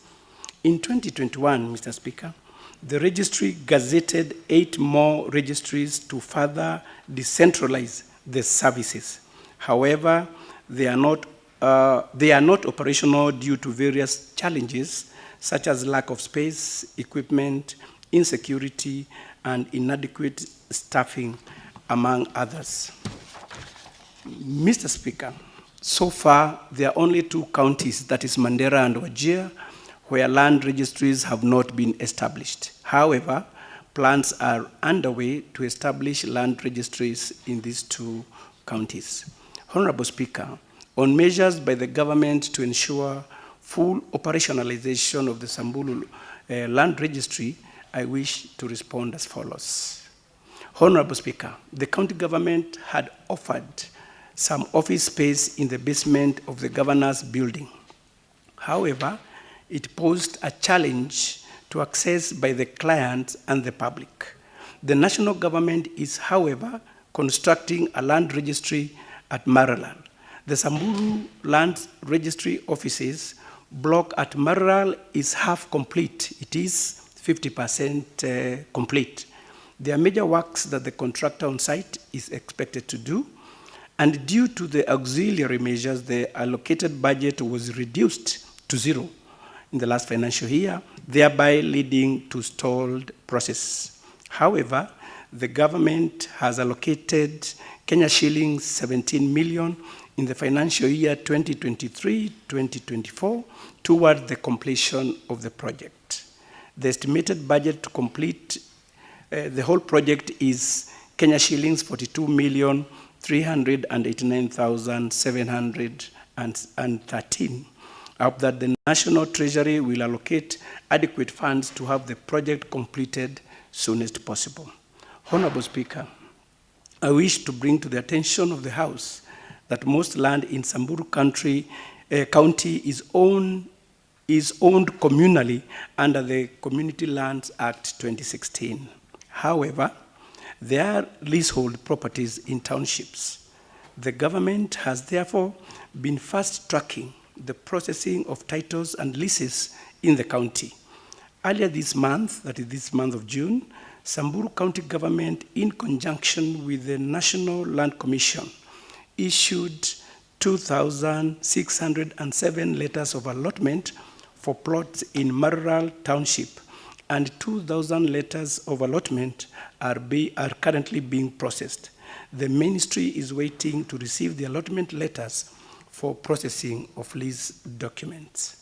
In 2021, Mr. Speaker, the registry gazetted 8 more registries to further decentralize the services. However, they are not operational due to various challenges such as lack of space, equipment, insecurity, and inadequate staffing, among others. Mr. Speaker, so far there are only 2 counties, that is Mandera and Wajir, where land registries have not been established. However, plans are underway to establish land registries in these 2 counties. Honorable Speaker, on measures by the government to ensure full operationalization of the Samburu land registry, I wish to respond as follows. Honorable Speaker, the county government had offered some office space in the basement of the governor's building. However, it posed a challenge to access by the clients and the public. The national government is, however, constructing a land registry at Maralal. The Samburu Land Registry offices block at Maralal is half complete. It is 50% complete. There are major works that the contractor on site is expected to do, and due to the auxiliary measures, the allocated budget was reduced to 0 in the last financial year, thereby leading to stalled process. However, the government has allocated Kenya shillings 17 million in the financial year 2023-2024 toward the completion of the project. The estimated budget to complete the whole project is Kenya shillings 42,389,713. Of that, the National Treasury will allocate adequate funds to have the project completed soonest possible. Honorable Speaker, I wish to bring to the attention of the House that most land in Samburu County is owned communally under the Community Lands Act 2016. However, there are leasehold properties in townships. The government has therefore been fast-tracking the processing of titles and leases in the county. Earlier this month, that is this month of June, Samburu County government, in conjunction with the National Land Commission, issued 2,607 letters of allotment for plots in Maralal Township, and 2,000 letters of allotment are currently being processed. The ministry is waiting to receive the allotment letters for processing of lease documents.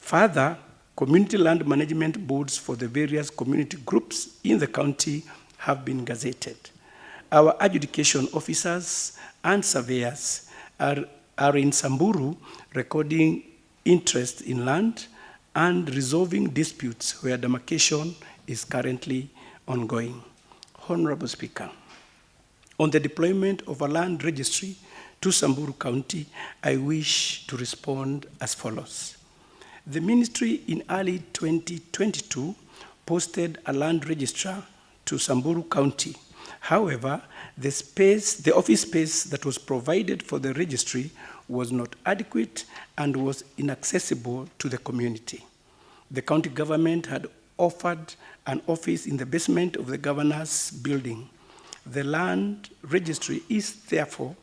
Further, community land management boards for the various community groups in the county have been gazetted. Our adjudication officers and surveyors are in Samburu recording interest in land and resolving disputes where demarcation is currently ongoing. Honorable Speaker, on the deployment of a land registry to Samburu County, I wish to respond as follows. The ministry in early 2022 posted a land registrar to Samburu County. However, the office space that was provided for the registry was not adequate and was inaccessible to the community. The county government had offered an office in the basement of the governor's building. The land registry is therefore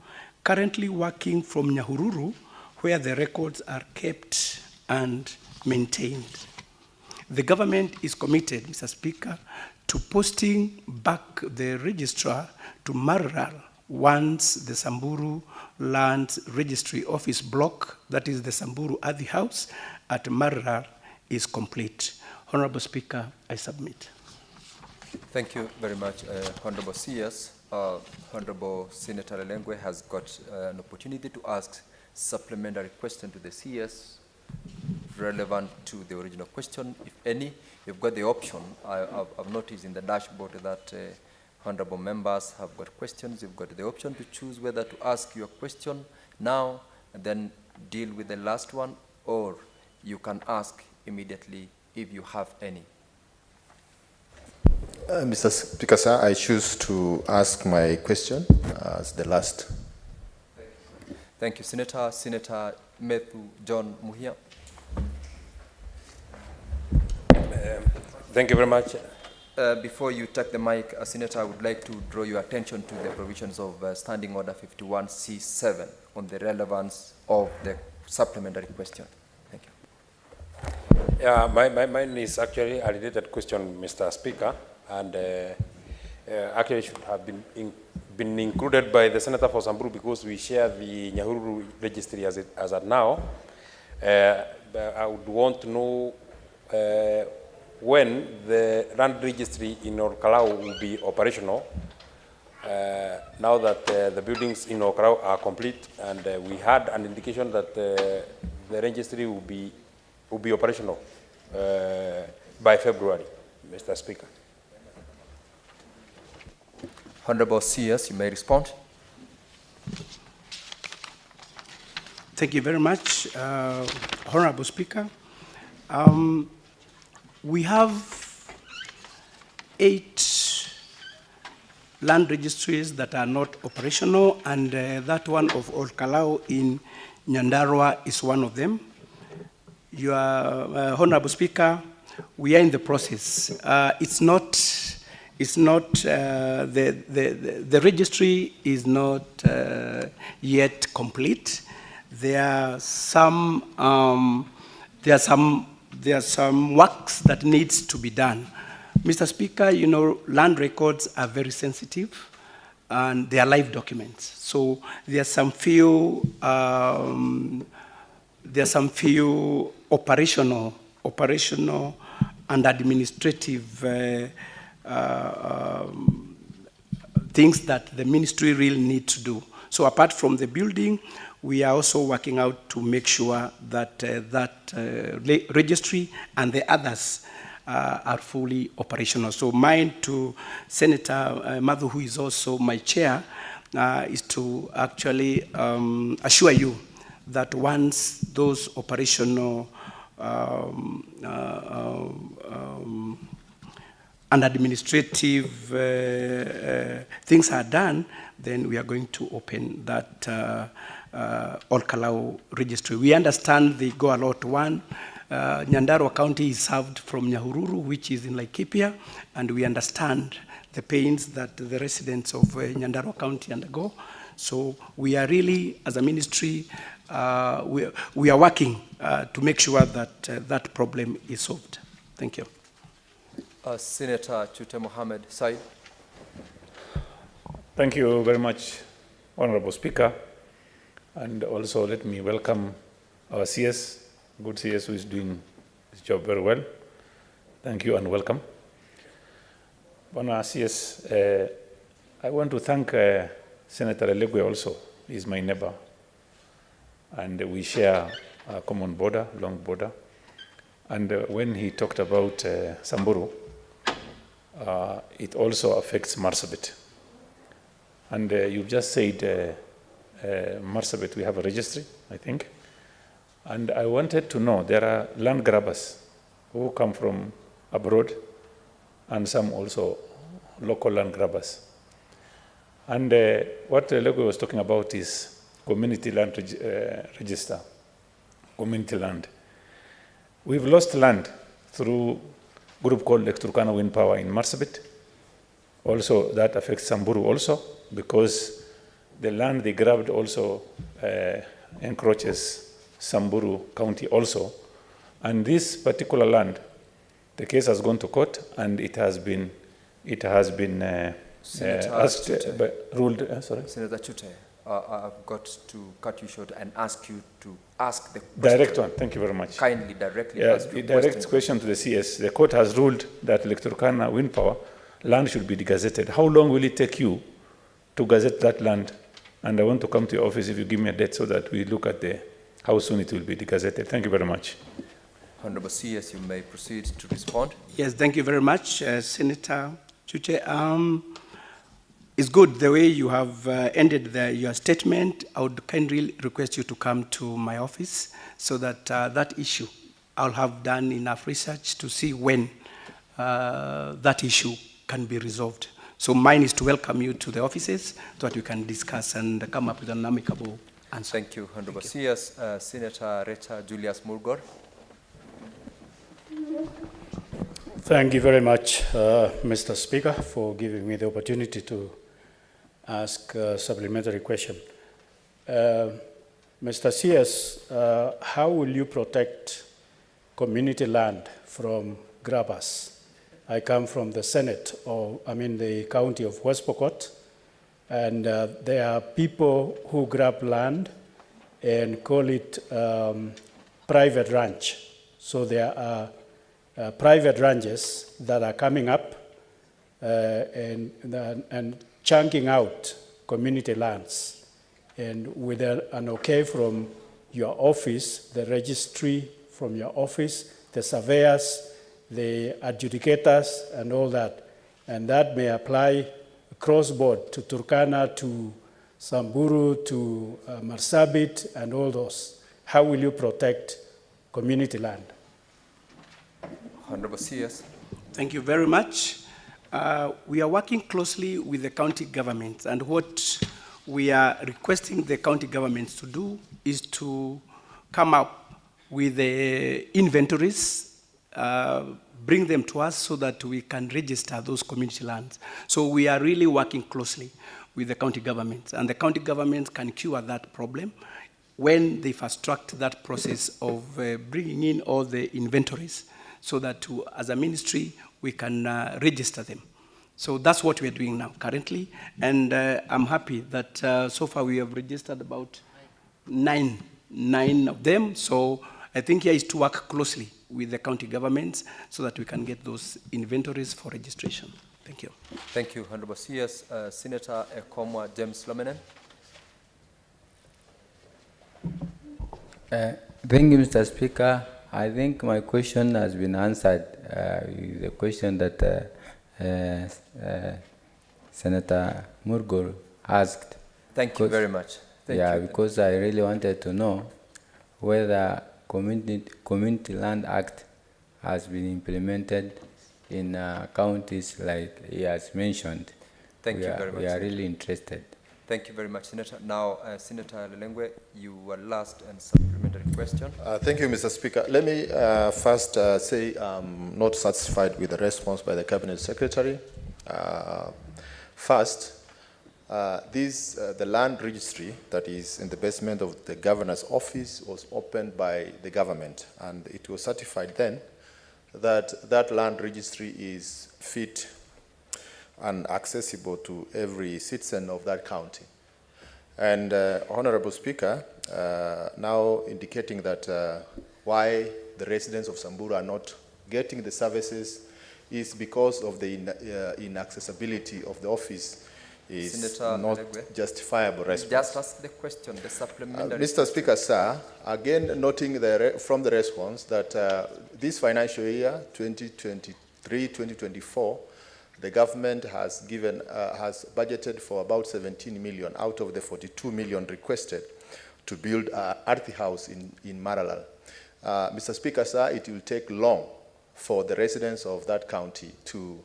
currently working from Nyahururu, where the records are kept and maintained. The government is committed, Mr. Speaker, to posting back the registrar to Marral once the Samburu Land Registry Office block, that is the Samburu Adi House at Marral, is complete. Honorable Speaker, I submit. Thank you very much, Honorable CS. Honorable Senator Lengwe has got an opportunity to ask supplementary question to the CS relevant to the original question, if any. You've got the option. I've noticed in the dashboard that honorable members have got questions. You've got the option to choose whether to ask your question now and then deal with the last one, or you can ask immediately if you have any. Mr. Speaker, sir, I choose to ask my question as the last. Thank you, Senator. Senator Methu John Muhia. Thank you very much. Before you take the mic, Senator, I would like to draw your attention to the provisions of Standing Order 51C7 on the relevance of the supplementary question. Thank you. Yeah, mine is actually a related question, Mr. Speaker, and actually should have been included by the Senator for Samburu because we share the Nyahururu registry as at now. I would want to know when the land registry in Orkalau will be operational, now that the buildings in Orkalau are complete, and we had an indication that the registry will be operational by February, Mr. Speaker. Honorable CS, you may respond. Thank you very much, Honorable Speaker. We have 8 land registries that are not operational, and that one of Orkalau in Nyandarua is one of them. Your Honorable Speaker, we are in the process. The registry is not yet complete. There are some works that needs to be done. Mr. Speaker, you know, land records are very sensitive and they are live documents. So there are some few operational and administrative things that the ministry really need to do. So apart from the building, we are also working out to make sure that registry and the others are fully operational. So mine to Senator Madhu, who is also my chair, is to actually assure you that once those operational and administrative things are done, then we are going to open that Orkalau registry. We understand the Go Alot 1. Nyandarua County is served from Nyahururu, which is in Laikipia, and we understand the pains that the residents of Nyandarua County undergo. So we are really, as a ministry, we are working to make sure that that problem is solved. Thank you. Senator Chute Mohammed Said. Thank you very much, Honorable Speaker. And also let me welcome our CS, good CS who is doing his job very well. Thank you and welcome. Honorable CS, I want to thank Senator Legwe also. He's my neighbor. And we share a common border, long border. And when he talked about Samburu, it also affects Marsabit. And you've just said Marsabit, we have a registry, I think. And I wanted to know, there are land grabbers who come from abroad and some also local land grabbers. And what Lego was talking about is community land register, community land. We've lost land through a group called Lake Turkana Wind Power in Marsabit. Also, that affects Samburu also, because the land they grabbed also encroaches Samburu County also, And this particular land, the case has gone to court, and it has been asked, ruled. Sorry. Senator Chute, I've got to cut you short and ask you to ask the question. Direct one. Thank you very much. Kindly, directly Yeah, ask the your direct question to the CS. The court has ruled that Lake Turkana wind power land should be degazetted. How long will it take you to gazette that land? And I want to come to your office if you give me a date so that we look at how soon it will be degazetted. Thank you very much. Honorable CS, you may proceed to respond. Yes, thank you very much, Senator Chuche. It's good the way you have ended your statement. I would kindly request you to come to my office so that that issue, I'll have done enough research to see when that issue can be resolved. So mine is to welcome you to the offices so that we can discuss and come up with an amicable answer. Thank you, Honorable CS. Senator Reta Julius Murgor. Thank you very much, Mr. Speaker, for giving me the opportunity to ask a supplementary question. Mr. CS, how will you protect community land from grabbers? I come from the Senate, the county of West Pokot, and there are people who grab land and call it private ranch. So there are private ranches that are coming up and chunking out community lands. And with an okay from your office, the registry from your office, the surveyors, the adjudicators, and all that. And that may apply cross-board to Turkana, to Samburu, to Marsabit, and all those. How will you protect community land? Honorable CS. Thank you very much. We are working closely with the county governments, and what we are requesting the county governments to do is to come up with the inventories, bring them to us so that we can register those community lands. So we are really working closely with the county governments, and the county governments can cure that problem when they fast-track that process of bringing in all the inventories so that as a ministry, we can register them. So that's what we're doing now currently, and I'm happy that so far we have registered about nine of them. So I think here is to work closely with the county governments so that we can get those inventories for registration. Thank you. Thank you, Honorable CS. Senator Ekomwa James Lomenen. Thank you, Mr. Speaker. I think my question has been answered. The question that Senator Murgor asked. Thank you very much. Thank you. Because I really wanted to know whether Community Land Act has been implemented in counties like he has mentioned. Thank you very much. We are really interested. Thank you very much, Senator. Now, Senator Lelengwe, you were last and supplementary question. Thank you, Mr. Speaker. Let me first say I'm not satisfied with the response by the Cabinet Secretary. First, the land registry that is in the basement of the governor's office was opened by the government, and it was certified then that that land registry is fit and accessible to every citizen of that county. And Honorable Speaker, now indicating that why the residents of Samburu are not getting the services is because of the inaccessibility of the office is Senator not Legwe, justifiable response. Just ask the question, the supplementary. Mr. Speaker, sir, again noting from the response that this financial year, 2023-2024, the government has budgeted for about 17 million out of the 42 million requested to build an Arthi house in Maralal. Mr. Speaker, sir, it will take long for the residents of that county to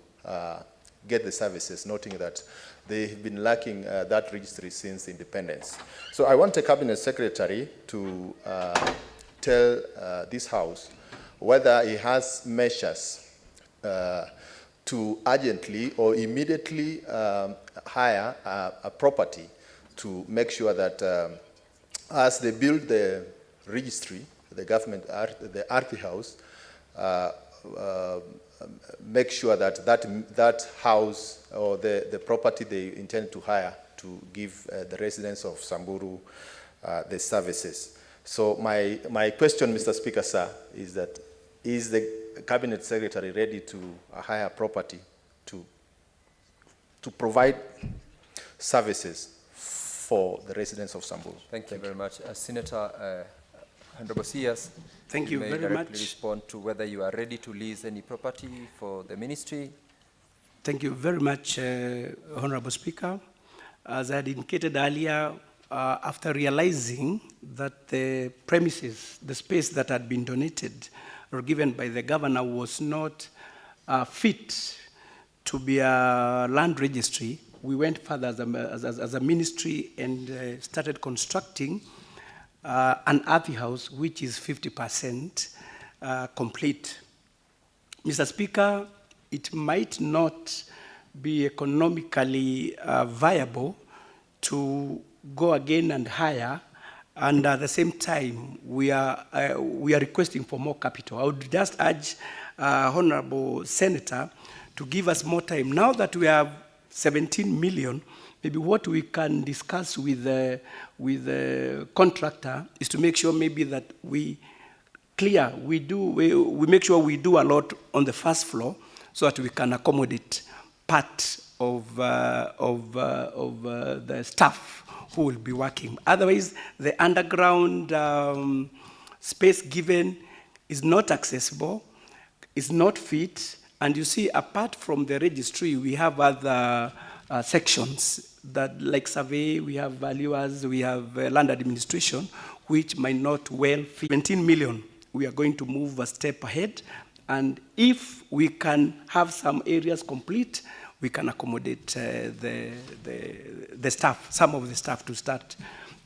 get the services, noting that they have been lacking that registry since independence. So I want the Cabinet Secretary to tell this House whether he has measures to urgently or immediately hire a property to make sure that as they build the registry, the government, the RT house, make sure that that house or the property they intend to hire to give the residents of Samburu the services. So my question, Mr. Speaker, sir, is that is the Cabinet Secretary ready to hire property to provide services for the residents of Samburu? Thank you very much. Senator Honorable CS, Thank you may very directly much. respond to whether you are ready to lease any property for the ministry. Thank you very much, Honorable Speaker. As I had indicated earlier, after realizing that the premises, the space that had been donated or given by the governor was not fit to be a land registry, we went further as a ministry and started constructing an RT house, which is 50% complete. Mr. Speaker, it might not be economically viable to go again and hire, and at the same time, we are requesting for more capital. I would just urge Honorable Senator to give us more time. Now that we have 17 million, maybe what we can discuss with the contractor is to make sure maybe that we make sure we do a lot on the first floor so that we can accommodate part of the staff who will be working. Otherwise, the underground space given is not accessible, is not fit, and you see, apart from the registry, we have other sections that, like survey, we have valuers, we have land administration, which might not well fit. 17 million, we are going to move a step ahead, and if we can have some areas complete, we can accommodate the staff, some of the staff to start,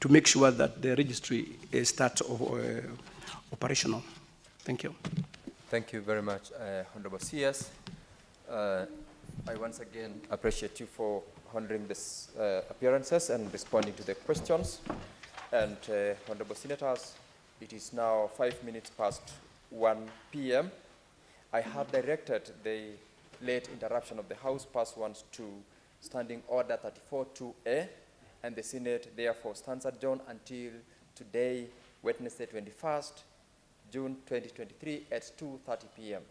to make sure that the registry starts operational. Thank you. Thank you very much, Honorable CS. I once again appreciate you for honoring this appearances and responding to the questions. And Honorable Senators, it is now 5 minutes past 1 p.m. I have directed the late interruption of the House pursuant to Standing Order 34-2A, and the Senate therefore stands adjourned until today, Wednesday 21st June 2023 at 2:30 p.m.